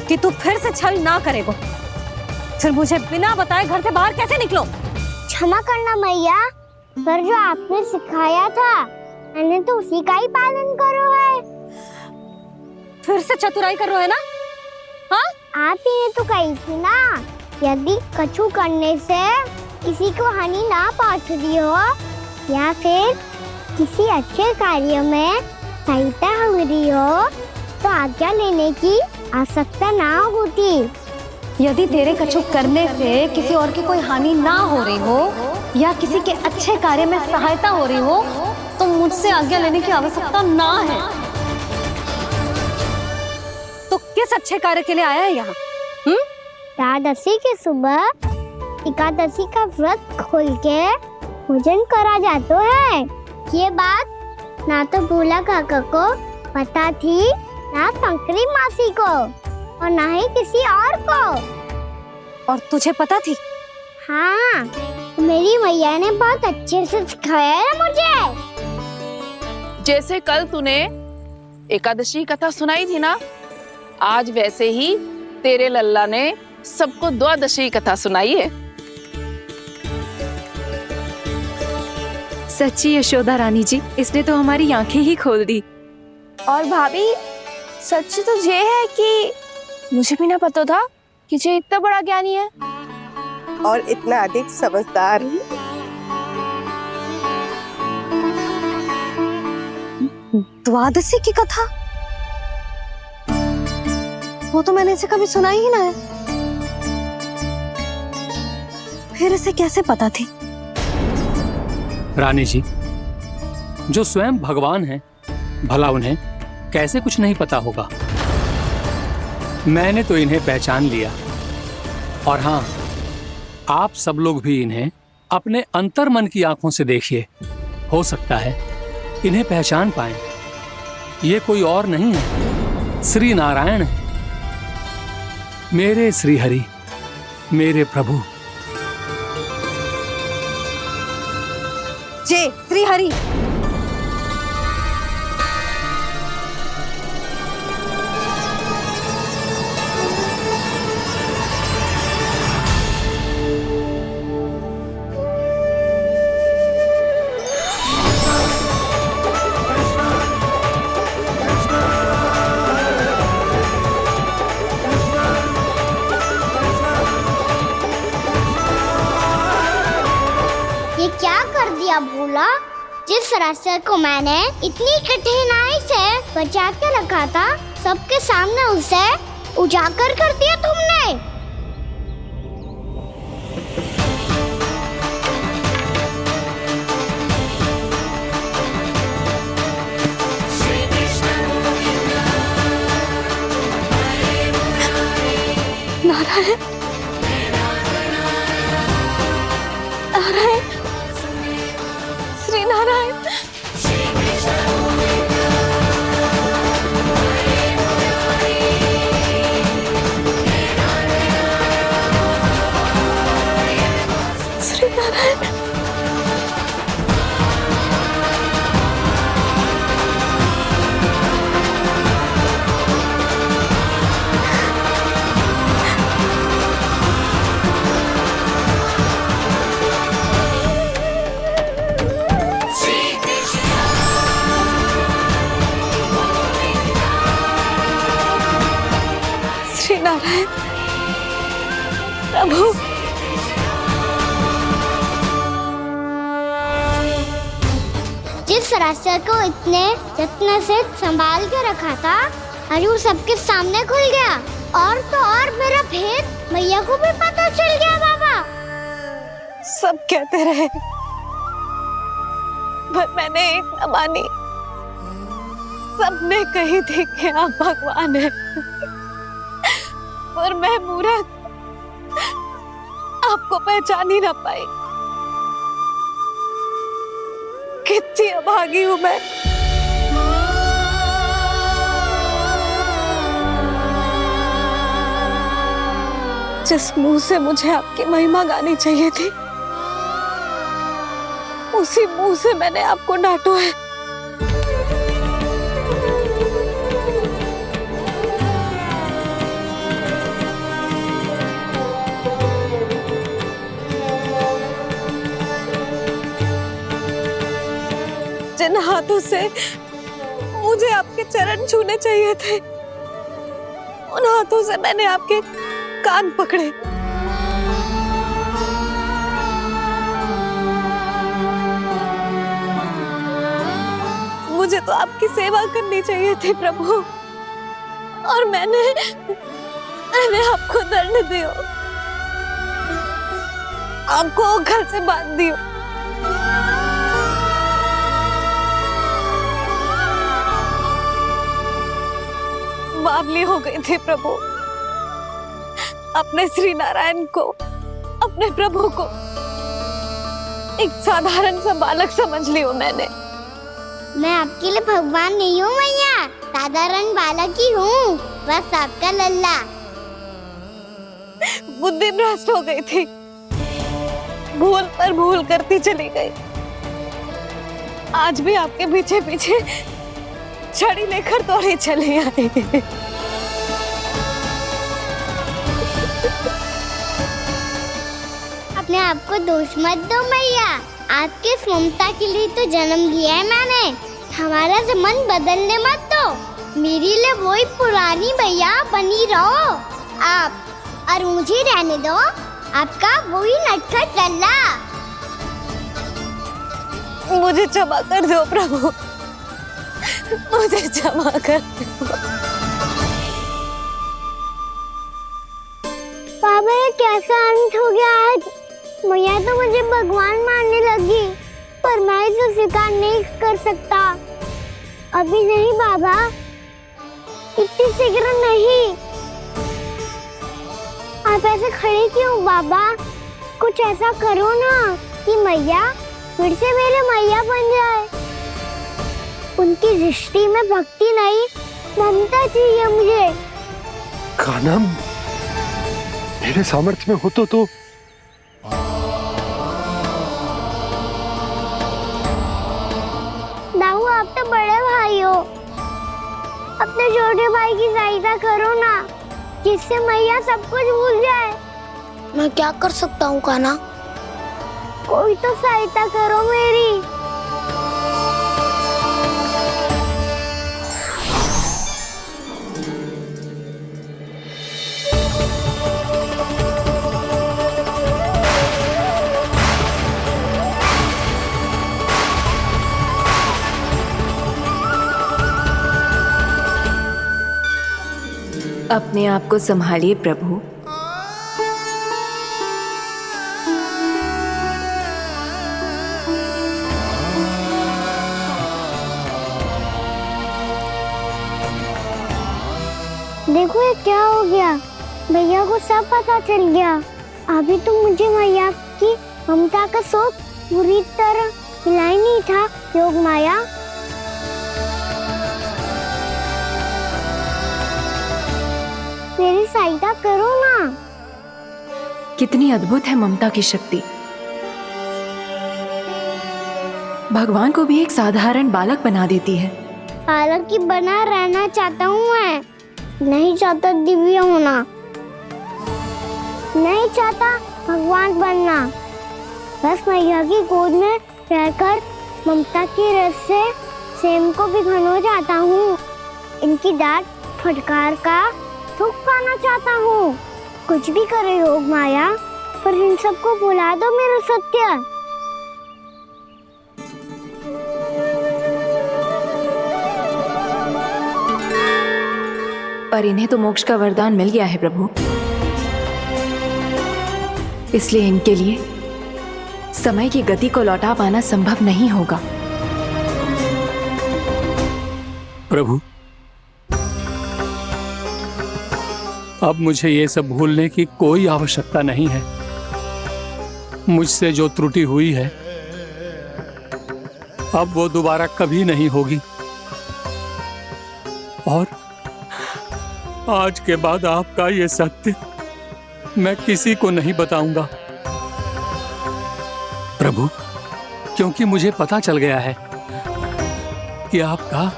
कि तू फिर से छल ना करेगा। फिर मुझे बिना बताए घर से बाहर कैसे निकलो? क्षमा करना मैया, पर जो आपने सिखाया था मैंने तो उसी का ही पालन करो है। फिर से चतुराई कर रहे हो है ना? हाँ? आप ही ने तो कही थी ना, यदि कछु करने से किसी को हानि ना पहुंचती हो या फिर किसी अच्छे कार्य में सहायता हो रही हो तो आज्ञा लेने की आवश्यकता ना होती। यदि तेरे कछु करने से किसी और की कोई हानि ना हो रही हो या किसी के अच्छे कार्य में सहायता हो रही हो तो मुझसे आज्ञा लेने की आवश्यकता ना है। तो किस अच्छे कार्य के लिए आया है यहाँ? एकादशी की सुबह एकादशी का व्रत खोल के भोजन करा जाता है। ये बात ना तो भोला काका को पता थी, ना शंकरी मासी को और ना ही किसी और को। और तुझे पता थी? हाँ, मेरी मैया ने बहुत अच्छे से सिखाया है मुझे। जैसे कल तूने एकादशी कथा सुनाई थी ना, आज वैसे ही तेरे लल्ला ने सबको द्वादशी कथा सुनाई है। सच्ची यशोदा रानी जी, इसने तो हमारी आंखें ही खोल दी। और भाभी सच तो ये है कि मुझे भी ना पता था कि ये इतना बड़ा ज्ञानी है और इतना अधिक समझदार। द्वादशी की कथा? वो तो मैंने इसे कभी सुना ही ना है। फिर इसे कैसे पता थी? रानी जी, जो स्वयं भगवान हैं, भला उन्हें कैसे कुछ नहीं पता होगा? मैंने तो इन्हें पहचान लिया। और हाँ, आप सब लोग भी इन्हें अपने अंतर मन की आंखों से देखिए। हो सकता है इन्हें पहचान पाएं। ये कोई और नहीं है, श्री नारायण है, मेरे श्री हरि, मेरे प्रभु। जय श्री हरि। ये क्या कर दिया भोला? जिस रास्ते को मैंने इतनी कठिनाई से बचा के रखा था, सबके सामने उसे उजागर कर दिया तुमने। नारायण, नारायण, श्री नारायण। श्री नारायण। श्री नारायण प्रभु। जिस रास्ते को इतने यत्न से संभाल के रखा था, आज वो सबके सामने खुल गया। और तो और मेरा भेद मैया को भी पता चल गया बाबा। सब कहते रहे पर मैंने एक न मानी। सबने कही थी कि आप भगवान हैं, पर मैं मूर्ख आपको पहचान ही ना पाई। कितनी अभागी हूं मैं। जिस मुंह से मुझे आपकी महिमा गानी चाहिए थी, उसी मुंह से मैंने आपको डांटा है। जिन हाथों से मुझे आपके चरण छूने चाहिए थे, उन हाथों से मैंने आपके कान पकड़े। मुझे तो आपकी सेवा करनी चाहिए थी प्रभु, और मैंने आपको दंड दिया, आपको घर से बांध दिया। बावली हो गई थी प्रभु। अपने श्री नारायण को, अपने प्रभु को एक साधारण सा बालक समझ लिया मैंने। मैं आपके लिए भगवान नहीं हूँ मैया, साधारण बालक ही हूँ, बस आपका लल्ला। बुद्धि भ्रष्ट हो गई थी, भूल पर भूल करती चली गई। आज भी आपके पीछे पीछे छड़ी लेकर दौड़ी चली आई। अपने आप को दोष मत दो मैया, आपके इस ममता के लिए तो जन्म लिया है मैंने। हमारा से मन बदलने मत दो। मेरे लिए वही पुरानी भैया बनी रहो आप, और मुझे रहने दो आपका वही नटखट लल्ला। मुझे क्षमा कर दो प्रभु, मुझे क्षमा कर दो। बाबा ये कैसा अंत हो गया आज? मैया तो मुझे भगवान मानने लगी, पर मैं इसे स्वीकार नहीं कर सकता। अभी नहीं बाबा, इतनी शीघ्र नहीं। आप ऐसे खड़े क्यों बाबा? कुछ ऐसा करो ना कि मैया फिर से मेरे मैया बन जाए। उनकी दृष्टि में भक्ति नहीं, ममता चाहिए मुझे। कान्हा, मेरे सामर्थ्य में हो तो दाऊ, आप तो बड़े भाई हो, अपने छोटे भाई की सहायता करो ना, जिससे मैया सब कुछ भूल जाए। मैं क्या कर सकता हूँ कान्हा? कोई तो सहायता करो मेरी। अपने आप को संभालिए प्रभु। देखो ये क्या हो गया, भैया को सब पता चल गया। अभी तो मुझे मैया की ममता का शौक पूरी तरह मिला ही नहीं था। योग माया, मेरी सहायता करो ना। कितनी अद्भुत है ममता की शक्ति। भगवान को भी एक साधारण बालक बना देती है। बालक की बना रहना चाहता हूँ मैं, नहीं चाहता दिव्य होना, नहीं चाहता भगवान बनना। बस मैया की गोद में रहकर ममता की रस से सेम को भी घनो चाहता हूँ। इनकी डांट फटकार का दुख पाना चाहता हूँ। कुछ भी करे योग माया, पर इन सबको भुला दो मेरा सत्य। पर इन्हें तो मोक्ष का वरदान मिल गया है प्रभु, इसलिए इनके लिए समय की गति को लौटा पाना संभव नहीं होगा। प्रभु, अब मुझे ये सब भूलने की कोई आवश्यकता नहीं है। मुझसे जो त्रुटि हुई है अब वो दोबारा कभी नहीं होगी, और आज के बाद आपका ये सत्य मैं किसी को नहीं बताऊंगा प्रभु, क्योंकि मुझे पता चल गया है कि आपका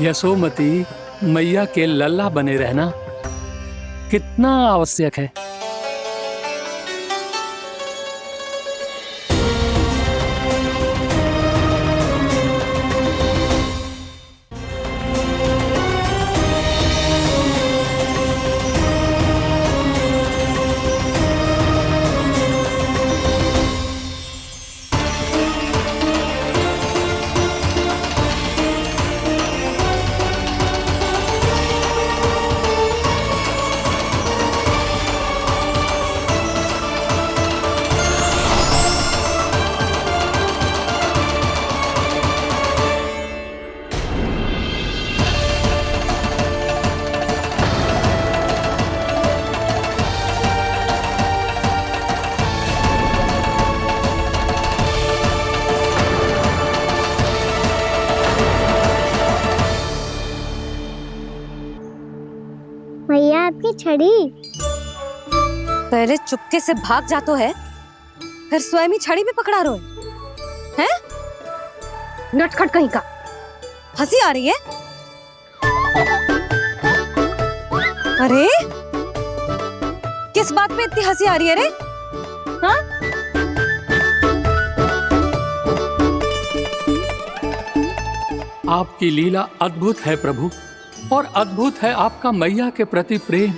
यशोमती मैया के लल्ला बने रहना कितना आवश्यक है। मैया आपकी छड़ी। पहले चुपके से भाग जातो है, फिर स्वयं ही छड़ी भी पकड़ा रोए हैं? नटखट कहीं का। हंसी आ रही है? अरे किस बात पे इतनी हंसी आ रही है रे? हाँ? आपकी लीला अद्भुत है प्रभु, और अद्भुत है आपका मैया के प्रति प्रेम।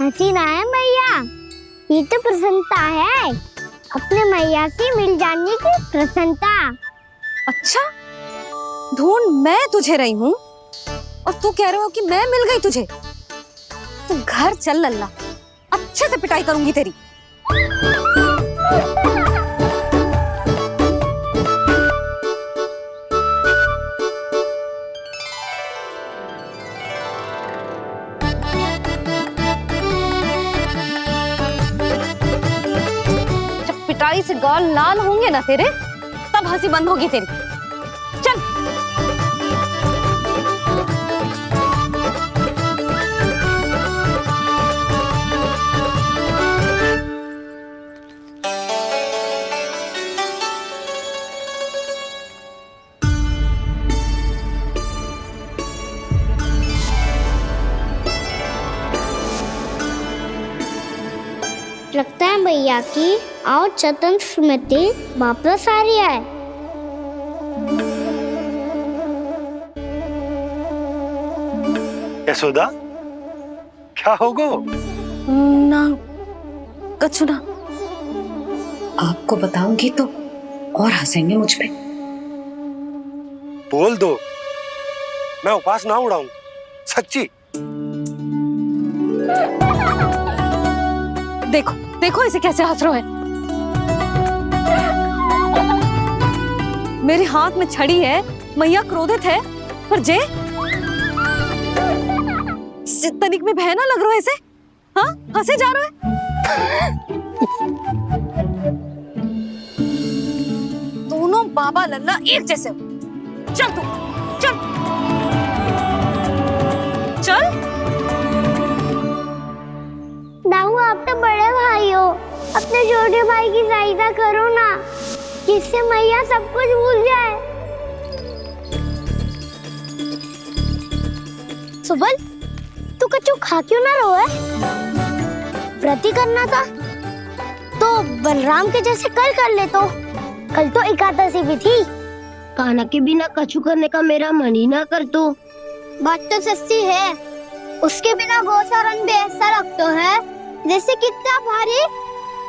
हंसी ना है मैया, ये तो प्रसन्नता है, अपने मैया से मिल जाने की प्रसन्नता। अच्छा, ढूंढ मैं तुझे रही हूँ और तू कह रहे हो कि मैं मिल गई तुझे। तू घर चल लल्ला, अच्छे से पिटाई करूंगी तेरी। गाल लाल होंगे ना तेरे, तब हंसी बंद होगी तेरी। चल। लगता है भैया की और चतन स्मृति वापस आ रही है। यशोदा, क्या होगा? ना कछु ना। आपको बताऊंगी तो और हंसेंगे मुझ पे। बोल दो, मैं उपवास ना उड़ाऊं, सच्ची। देखो देखो इसे कैसे हंस रहा है। मेरे हाथ में छड़ी है, मैया क्रोधित है, पर जे तनिक में बहना लग रहा है इसे। हाँ, हंसे जा रहा है। दोनों बाबा लल्ला एक जैसे हो। चल तू, चल चल। दाऊ, आप तो बड़े भाई हो, अपने छोटे भाई की सहायता करो ना, जिससे मैया सब कुछ भूल जाए। सुबल, तू कछु खा क्यों ना रहो है? व्रत ही करना था तो बलराम के जैसे कल कर ले। तो कल तो एकादशी भी थी। खाना के बिना कछु करने का मेरा मन ही ना कर। तो बात तो सच्ची है, उसके बिना गोचरण भी ऐसा लगता है जैसे कितना भारी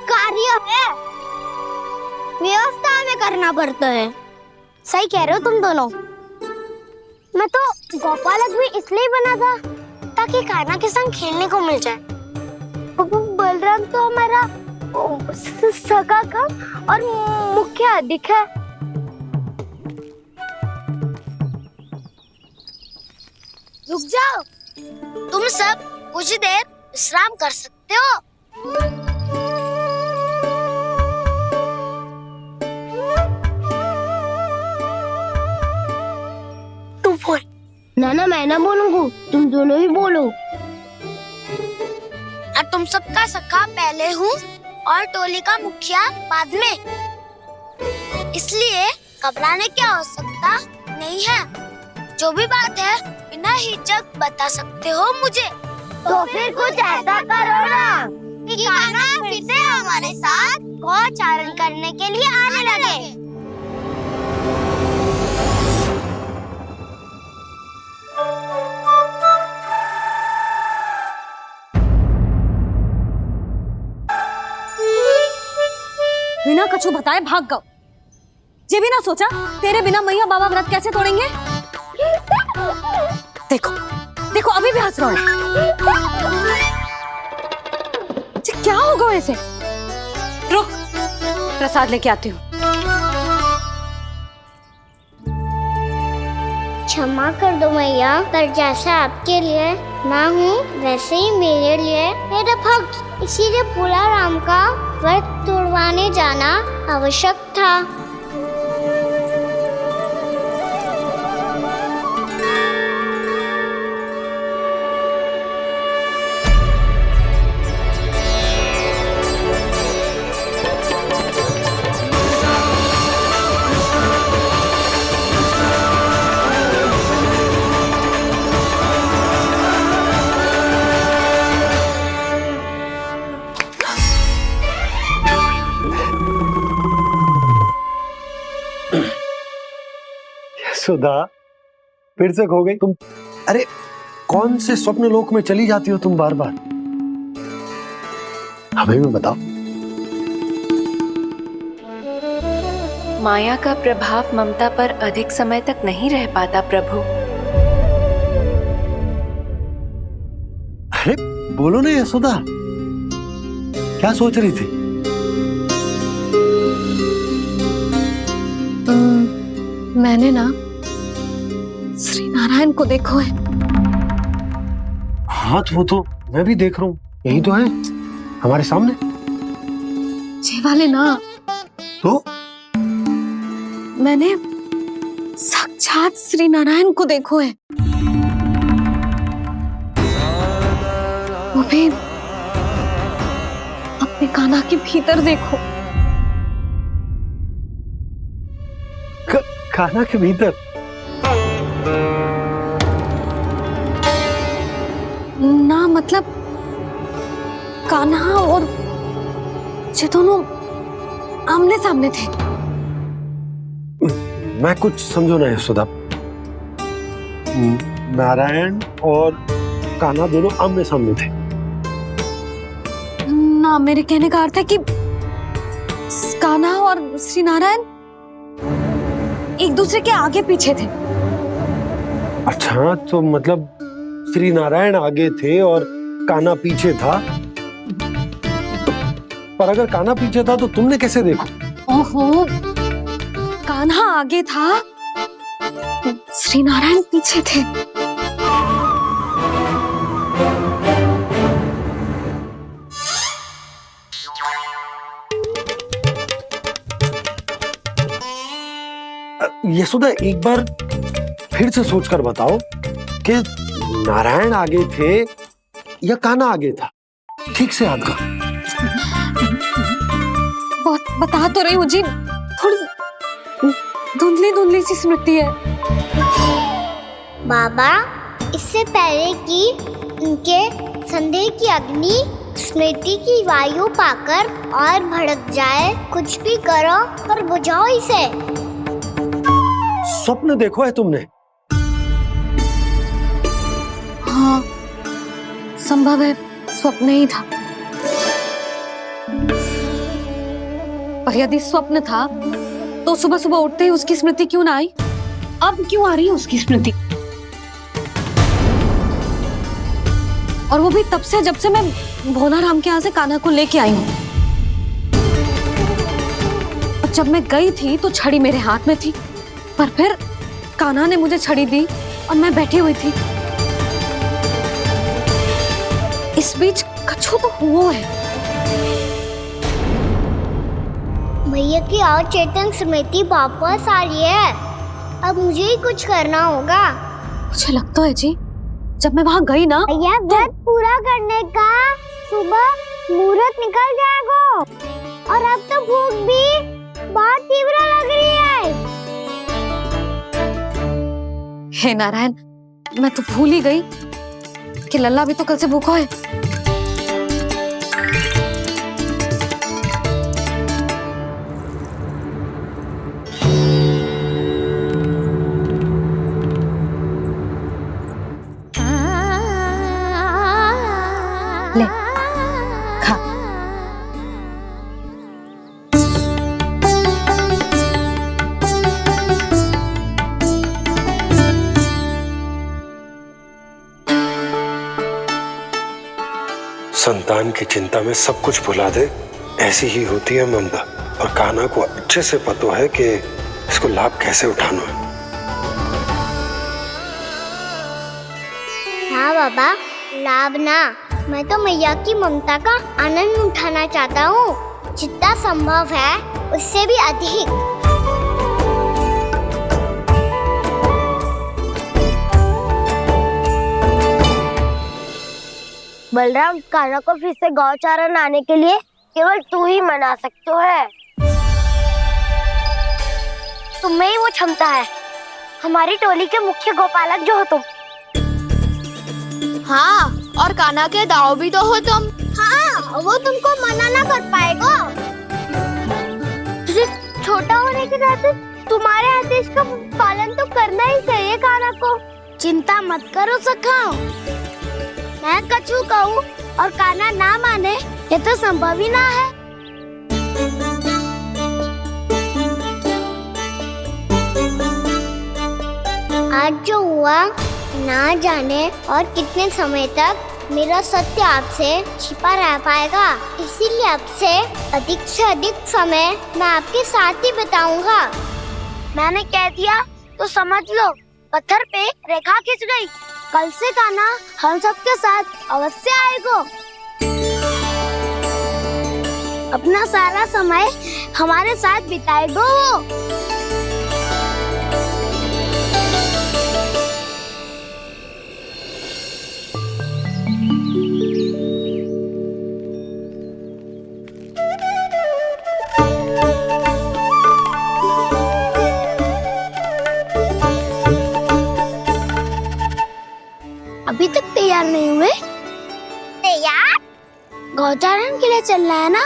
कार्य है, व्यवस्था में करना पड़ता है। सही कह रहे हो तुम दोनों। मैं तो गोपालक भी इसलिए बना था ताकि कान्हा के संग खेलने को मिल जाए। बलराम तो हमारा सगा काम और मुख्य अधिक है। रुक जाओ, तुम सब कुछ देर विश्राम कर सकते हो। तू बोल। ना मैं ना बोलूंगा, तुम दोनों ही बोलो। और तुम सबका सखा पहले हूँ और टोली का मुखिया बाद में, इसलिए घबराने की आवश्यकता नहीं है। जो भी बात है बिना हिचक बता सकते हो मुझे। तो फिर कुछ ऐसा करो ना कि कान्हा फिर से हमारे साथ गोचारण करने के लिए आने लगे। बिना कछु बताए भाग गओ। ये भी ना सोचा तेरे बिना मैया बाबा व्रत कैसे तोड़ेंगे। देखो देखो अभी भी हंस रहा है। क्या होगा ऐसे? रुक, प्रसाद लेके आती हूँ। क्षमा कर दो मैया, पर जैसा आपके लिए माँ हूँ वैसे ही मेरे लिए मेरा भक्त, इसीलिए पूरा राम का व्रत तोड़वाने जाना आवश्यक था। सुधा, फिर से खो गई तुम। अरे कौन से स्वप्न लोक में चली जाती हो तुम बार बार? हमें भी बताओ। माया का प्रभाव ममता पर अधिक समय तक नहीं रह पाता प्रभु। अरे बोलो ना यशोदा, क्या सोच रही थी? मैंने ना श्री नारायण को देखो है। हाँ वो तो मैं भी देख रहा हूँ, यही तो है हमारे सामने। ये वाले ना तो मैंने साक्षात श्री नारायण को देखो है, वो भी अपने कान्हा के भीतर देखो। कान्हा के भीतर? ना मतलब कान्हा और ये दोनों आमने सामने थे। मैं कुछ समझो ना यशोदा। नारायण और कान्हा दोनों आमने सामने थे? ना, मेरे कहने का अर्थ है कि कान्हा और श्री नारायण एक दूसरे के आगे पीछे थे। अच्छा, तो मतलब श्री नारायण आगे थे और कान्हा पीछे था। पर अगर कान्हा पीछे था तो तुमने कैसे देखा? ओहो, कान्हा आगे था, श्री नारायण पीछे थे। यशोदा, एक बार फिर से सोचकर बताओ कि नारायण आगे थे या कान्हा आगे था? ठीक से याद कर। बता तो रही हूँ जी, थोड़ी धुंधली धुंधली सी स्मृति है। बाबा, इससे पहले कि उनके संदेह की अग्नि स्मृति की वायु पाकर और भड़क जाए, कुछ भी करो पर बुझाओ इसे। स्वप्न देखो है तुमने? हाँ, संभव है स्वप्न ही था। पर यदि स्वप्न था तो सुबह सुबह उठते ही उसकी स्मृति क्यों ना आई? अब क्यों आ रही है उसकी स्मृति? और वो भी तब से जब से मैं भोलाराम के यहाँ से कान्हा को लेके आई हूँ। और जब मैं गई थी तो छड़ी मेरे हाथ में थी, पर फिर कान्हा ने मुझे छड़ी दी और मैं बैठी हुई थी। इस बीच कछु तो हुआ है। भैया की अचेतन स्मृति वापस आ रही है। अब मुझे ही कुछ करना होगा। मुझे लगता है जी, जब मैं वहाँ गई ना, भैया व्रत पूरा करने का सुबह मुहूर्त निकल जाएगा और अब तो भूख भी बहुत तीव्र लग रही है। हे नारायण, मैं तो भूल ही गई कि लल्ला भी तो कल से भूखा है। ले, खा। संतान की चिंता में सब कुछ भुला दे, ऐसी ही होती है ममता। और कान्हा को अच्छे से पता है कि इसको लाभ कैसे उठाना है। हाँ बाबा, लाभ ना, मैं तो मैया की ममता का आनंद उठाना चाहता हूँ, जितना संभव है उससे भी अधिक। बलराम, कान्हा को फिर से गौचारण आने के लिए केवल तू ही मना सकते है। तुम्हें ही वो क्षमता है, हमारी टोली के मुख्य गोपालक जो हो तुम। हाँ, और कान्हा के दाव भी तो हो तुम। हाँ, वो तुमको मना ना कर पाएगा। तुझे छोटा होने के नाते तुम्हारे आदेश का पालन तो करना ही चाहिए कान्हा को। चिंता मत करो सखा, मैं कछु कहूँ और कान्हा ना माने, ये तो संभव ही ना है। आज जो हुआ ना जाने और कितने समय तक मेरा सत्य आपसे छिपा रह पाएगा, इसीलिए आपसे अधिक से अधिक समय मैं आपके साथ ही बिताऊंगा। मैंने कह दिया तो समझ लो, पत्थर पे रेखा खींच गई। कल से कान्हा हम सबके साथ अवश्य आएगा। अपना सारा समय हमारे साथ बिताएगा वो। अभी तक तैयार नहीं हुए? तैयार? गौचारण के लिए चलना है ना,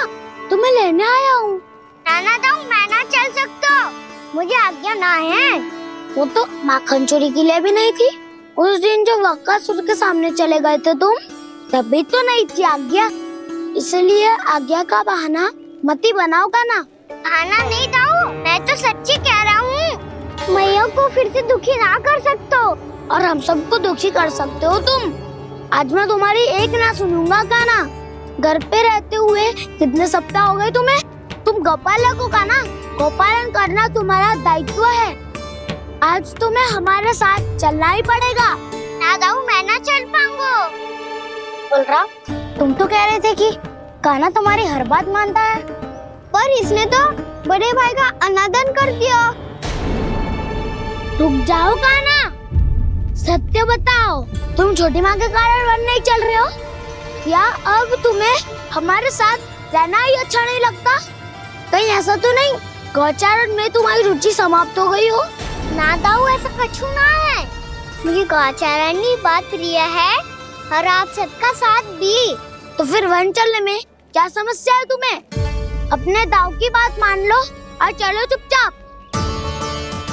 तुम्हें लेने आया हूँ। नाना दाऊ, मैं ना चल सकता, मुझे आज्ञा ना है। वो तो माखन चोरी के लिए भी नहीं थी। उस दिन जो वक्कासुर के सामने चले गए थे तुम, तभी तो नहीं थी आज्ञा। इसलिए आज्ञा का बहाना मत ही बनाओगा ना। बहाना नहीं दाऊ, मैं तो सच्ची कह रहा हूँ। मैया को फिर से दुखी ना कर सकते हो, और हम सबको दुखी कर सकते हो तुम। आज मैं तुम्हारी एक ना सुनूंगा काना। घर पे रहते हुए कितने सप्ताह हो गए तुम्हें? तुम गोपालक हो काना, गोपालन करना तुम्हारा दायित्व है। आज तुम्हें हमारे साथ चलना ही पड़ेगा। ना दाऊ, मैं ना चल पाऊंगा। बलराम, तुम तो कह रहे थे कि काना तुम्हारी हर बात मानता है, पर इसने तो बड़े भाई का अनादर कर दिया। रुक जाओ काना, सत्य बताओ, तुम छोटी माँ के कारण वन नहीं चल रहे हो? या अब तुम्हें हमारे साथ रहना ही अच्छा नहीं लगता? कहीं ऐसा तो नहीं गौचारण में तुम्हारी रुचि समाप्त हो गई हो? ना दाऊ, ऐसा कछु ना है। मुझे गौचारण की बात प्रिय है और आप सबका साथ भी। तो फिर वन चलने में क्या समस्या है तुम्हें? अपने दाऊ की बात मान लो और चलो चुपचाप।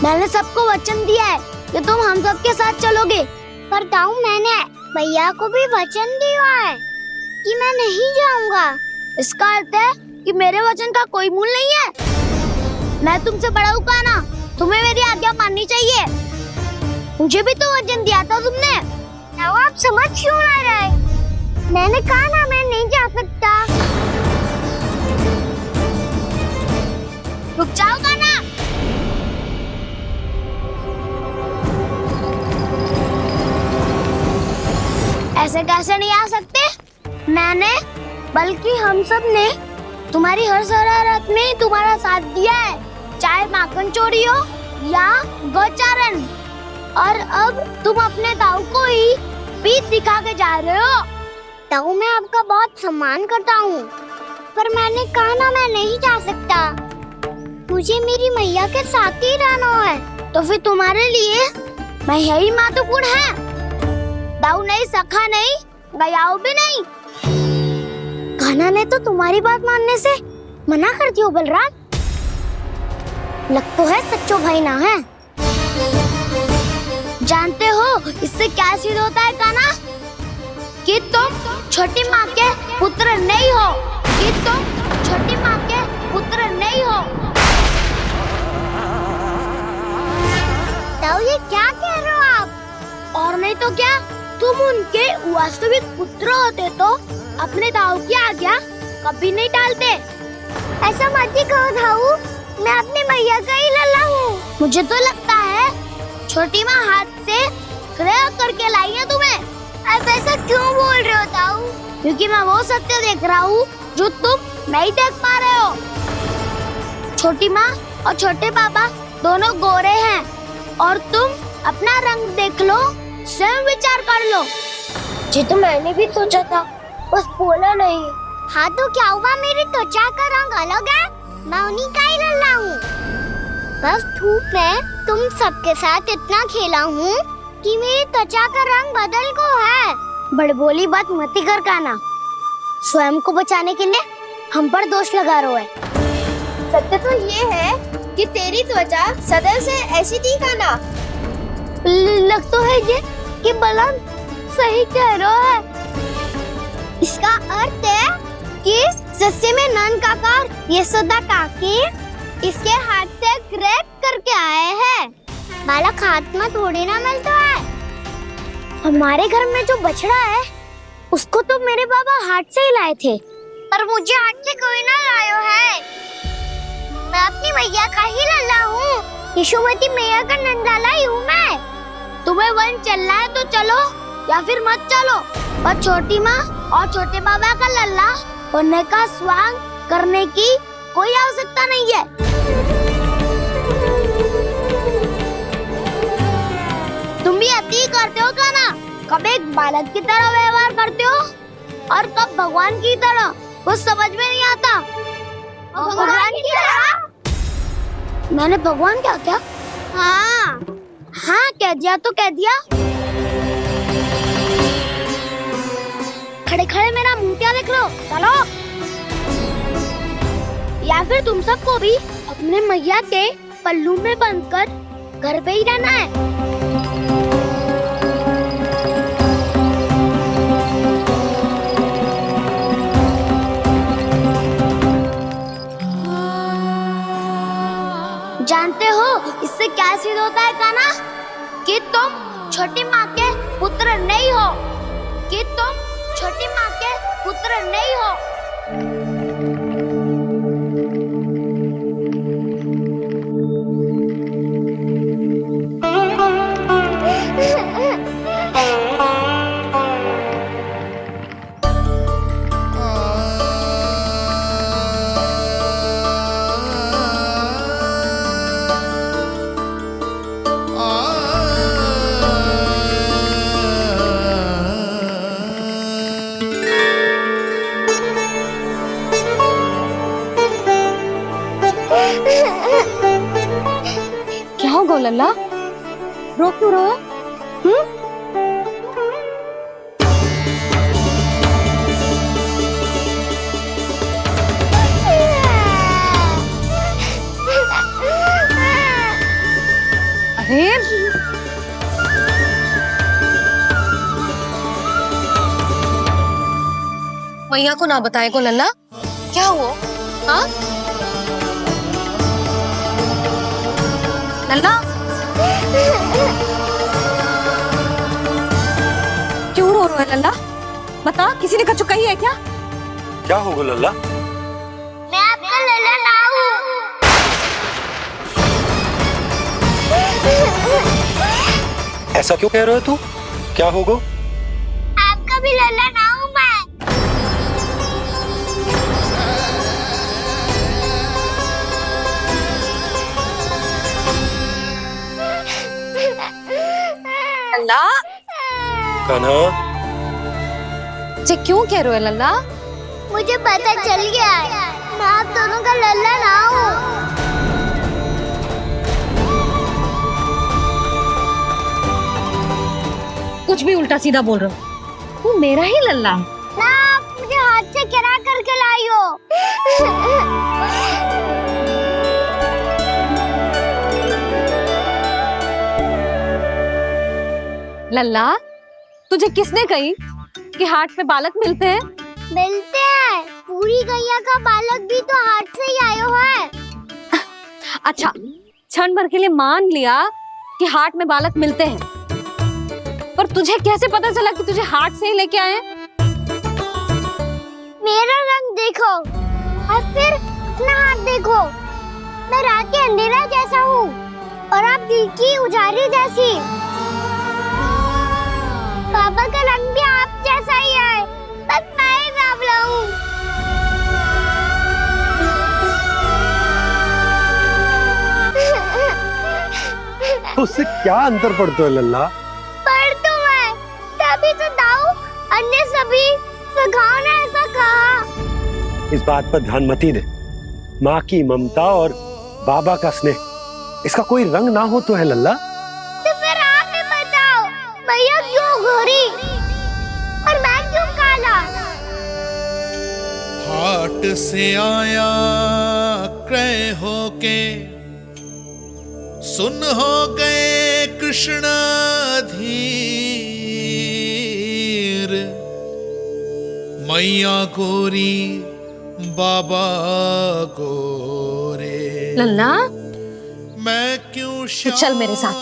मैंने सबको वचन दिया है कि तुम हम सबके साथ चलोगे। पर दाऊ, मैंने भैया को भी वचन दिया है कि मैं नहीं जाऊंगा। इसका अर्थ है कि मेरे वचन का कोई मूल नहीं है। मैं तुमसे बड़ा हूँ काना, तुम्हें मेरी आज्ञा माननी चाहिए। मुझे भी तो वचन दिया था तुमने। दाऊ, आप समझ क्यों आ रहे? मैंने कहा ना, मैं नहीं जा सकता। रुक जाओ काना। ऐसे कैसे नहीं आ सकते? मैंने, बल्कि हम सब ने तुम्हारी हर शरारत में तुम्हारा साथ दिया है, चाहे माखन चोरी हो या गौचारण। और अब तुम अपने दाऊ को ही पीठ दिखा के जा रहे हो। दाऊ, मैं आपका बहुत सम्मान करता हूँ, पर मैंने कहा ना, मैं नहीं जा सकता। मुझे मेरी मैया के साथ ही रहना है। तो फिर तुम्हारे लिए मैं यही महत्वपूर्ण है। दाऊ नहीं, सखा नहीं, गयाऊ भी नहीं। कान्हा ने तो तुम्हारी बात मानने से मना कर दिया बलराम। लग तो है सच्चो भाई ना है। जानते हो इससे क्या सिद्ध होता है कान्हा? कि तुम छोटी माँ के पुत्र नहीं हो, कि तुम छोटी माँ के पुत्र नहीं हो। दाऊ, ये क्या कह रहे हो आप? और नहीं तो क्या, तुम उनके वास्तविक पुत्र होते तो अपने दाऊ की आज्ञा कभी नहीं टालते। ऐसा मत ही कहो दाऊ, मैं अपनी मैया का ही लल्ला हूँ। मुझे तो लगता है छोटी माँ हाथ से ग्रह करके लाई है तुम्हें। अब ऐसा क्यों बोल रहे हो दाऊ? क्योंकि मैं वो सत्य देख रहा हूँ जो तुम नहीं देख पा रहे हो। छोटी माँ और छोटे पापा दोनों गोरे हैं, और तुम अपना रंग देख लो, स्वयं विचार कर लो। जी तो मैंने भी सोचा था, बस बोला नहीं। हाँ तो क्या हुआ, मेरी त्वचा का रंग अलग है, मैं उन्हीं का ही लल्ला हूँ। बस धूप में तुम सबके साथ इतना खेला हूँ कि मेरी त्वचा का रंग बदल को है। बड़बोली बात मत ही कर कान्हा, स्वयं को बचाने के लिए हम पर दोष लगा रहे है। सत्य तो ये है कि तेरी त्वचा सदैव से ऐसी थी कान्हा। लग तो है ये कि बलराम सही कह रहा है। इसका अर्थ है कि सस्य में नन काका यशोदा काकी इसके हाथ से ग्रेप करके आए हैं। बालक हाथ में थोड़ी ना मिलता है। हमारे घर में जो बछड़ा है उसको तो मेरे बाबा हाथ से ही लाए थे, पर मुझे हाथ से कोई ना लायो है। मैं अपनी मैया का ही लल्ला हूँ, यशोमती मैया का नंदलाला ही हूँ मैं। तुम्हें वन चलना है तो चलो या फिर मत चलो, पर छोटी माँ और छोटे बाबा का लल्ला होने का स्वांग करने की कोई आवश्यकता नहीं है। तुम भी अति करते हो क्या ना? कब एक बालक की तरह व्यवहार करते हो और कब भगवान की तरह, कुछ समझ में नहीं आता। भगवान की तरह? मैंने भगवान क्या किया? हाँ हाँ कह दिया तो कह दिया। खड़े खड़े मेरा मुंह क्या देख लो, चलो। या फिर तुम सबको भी अपने मैया के पल्लू में बंधकर घर पे ही रहना है। जानते हो इससे क्या सिद्ध होता है कान्हा? कि तुम छोटी माँ के पुत्र नहीं हो, कि तुम छोटी माँ के पुत्र नहीं हो। क्या हो गो लल्ला, रो क्यों रहो? अरे मैया को ना बताए को लल्ला, क्या हुआ? हाँ लल्ला, क्यों रो रहा है लल्ला? बता, किसी ने कछु कही है क्या? क्या होगा लल्ला? मैं आपका लल्ला ना हूँ। ऐसा क्यों कह रहे हो तू? क्या होगा? आपका भी लल्ला ना हूँ मैं। लल्ला, कान्हा, जे क्यों कह रहे हो लल्ला? मुझे पता चल गया है, मैं आप दोनों का लल्ला ना हूँ। कुछ भी उल्टा सीधा बोल रहे हो, तू मेरा ही लल्ला है। ना, आप मुझे हाथ से गिरा करके लाई हो। लल्ला, तुझे किसने कही कि हाट में बालक मिलते हैं? मिलते हैं, पूरी गैया का बालक भी तो हाट से ही आयो है। अच्छा, क्षण भर के लिए मान लिया कि हाट में बालक मिलते हैं, पर तुझे कैसे पता चला कि तुझे हाट से ही लेके आए? मेरा रंग देखो और फिर अपना हाथ देखो। मैं रात के अंधेरा जैसा हूँ और आप दिल की उजाली जैसी। पापा का रंग भी आप जैसा ही है, बस मैं ही बावला हूँ। उससे क्या अंतर पड़ता है लल्ला? पर तो मैं तभी तो दाऊ अन्य सभी सुखाओ ने ऐसा कहा। इस बात पर ध्यान मत ही दे। माँ की ममता और बाबा का स्नेह, इसका कोई रंग ना हो तो है लल्ला? तो फिर आप ही बताओ, भैया क्यों गोरी और मैं क्यों काला? हाट से आया क्रय होके, सुन हो गए कृष्ण धीर। मैया गोरी बाबा गोरे। लल्ला, मैं क्यों तू चल मेरे साथ,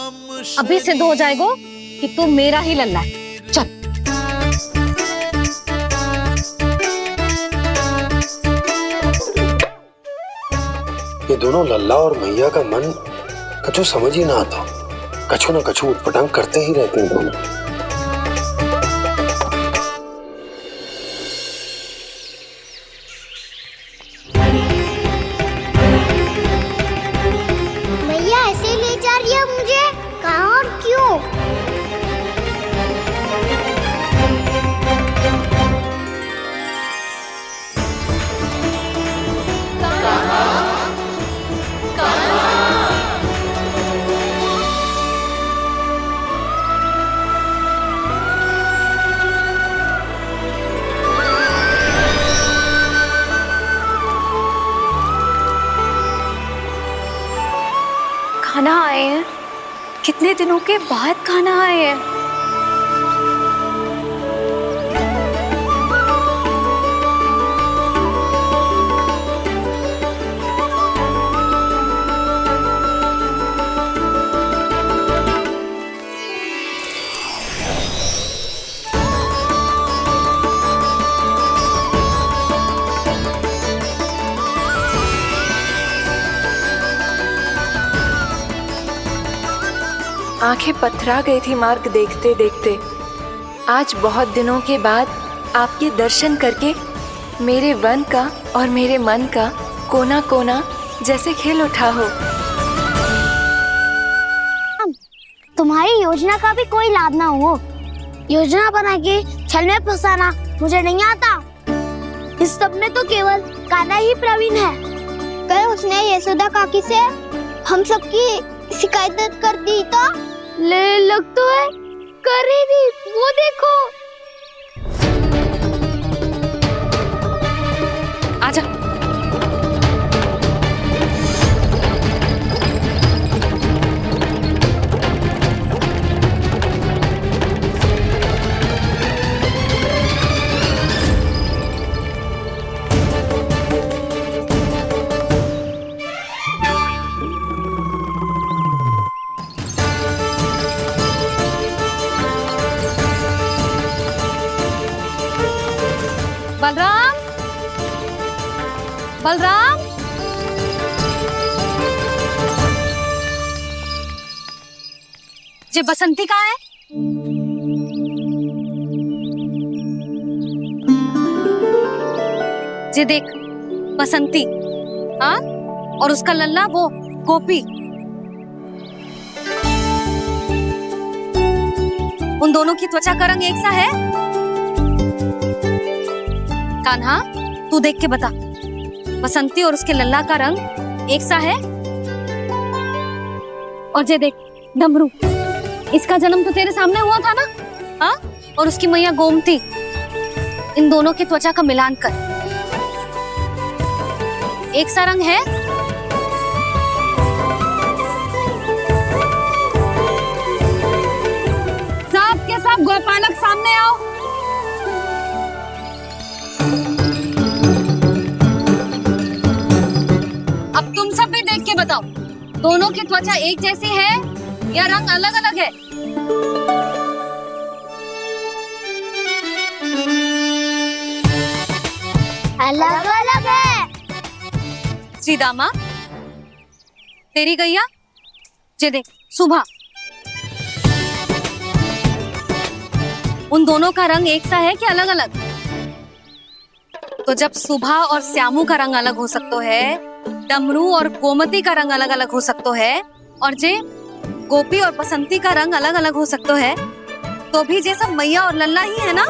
अभी सिद्ध हो जाएगा कि तू मेरा ही लल्ला है। चल। ये दोनों लल्ला और मैया का मन कछु समझ ही ना आता, कछु ना कछु उटपटांग करते ही रहते हैं दोनों। जा रही है मुझे? कहाँ और क्यों? खाना आए हैं, कितने दिनों के बाद खाना आए हैं। आंखें पथरा गई थी मार्ग देखते देखते। आज बहुत दिनों के बाद आपके दर्शन करके मेरे वन का और मेरे मन का कोना कोना जैसे खिल उठा हो। तुम्हारी योजना का भी कोई लाभ ना हो। योजना बना के छल में फंसाना मुझे नहीं आता। इस सब में तो केवल कान्हा ही प्रवीण है। कल उसने यशोदा काकी से हम सबकी शिकायत कर दी तो ले लग तो है कर रही थी, वो देखो। आजा। बलराम, बलराम, ये बसंती कहाँ है? ये देख बसंती, हाँ, और उसका लल्ला वो गोपी। उन दोनों की त्वचा का रंग एक सा है? कान्हा, तू देख के बता, बसंती और उसके लल्ला का रंग एक सा है? और ये देख डमरू, इसका जन्म तो तेरे सामने हुआ था ना? हाँ? और उसकी मैया गोमती, इन दोनों की त्वचा का मिलान कर, एक सा रंग है? सब के सब गोपालक सामने आओ। अब तुम सब भी देख के बताओ, दोनों की त्वचा एक जैसी है या रंग अलग अलग है? अलग अलग है। श्रीदामा, तेरी गैया, ये देख सुभा, उन दोनों का रंग एक सा है कि अलग अलग? तो जब सुभा और श्यामू का रंग अलग हो सकता है, डमरू और गोमती का रंग अलग अलग हो सकता है, और जे गोपी और बसंती का रंग अलग अलग हो सकता है, तो भी जे सब मैया और लल्ला ही है ना?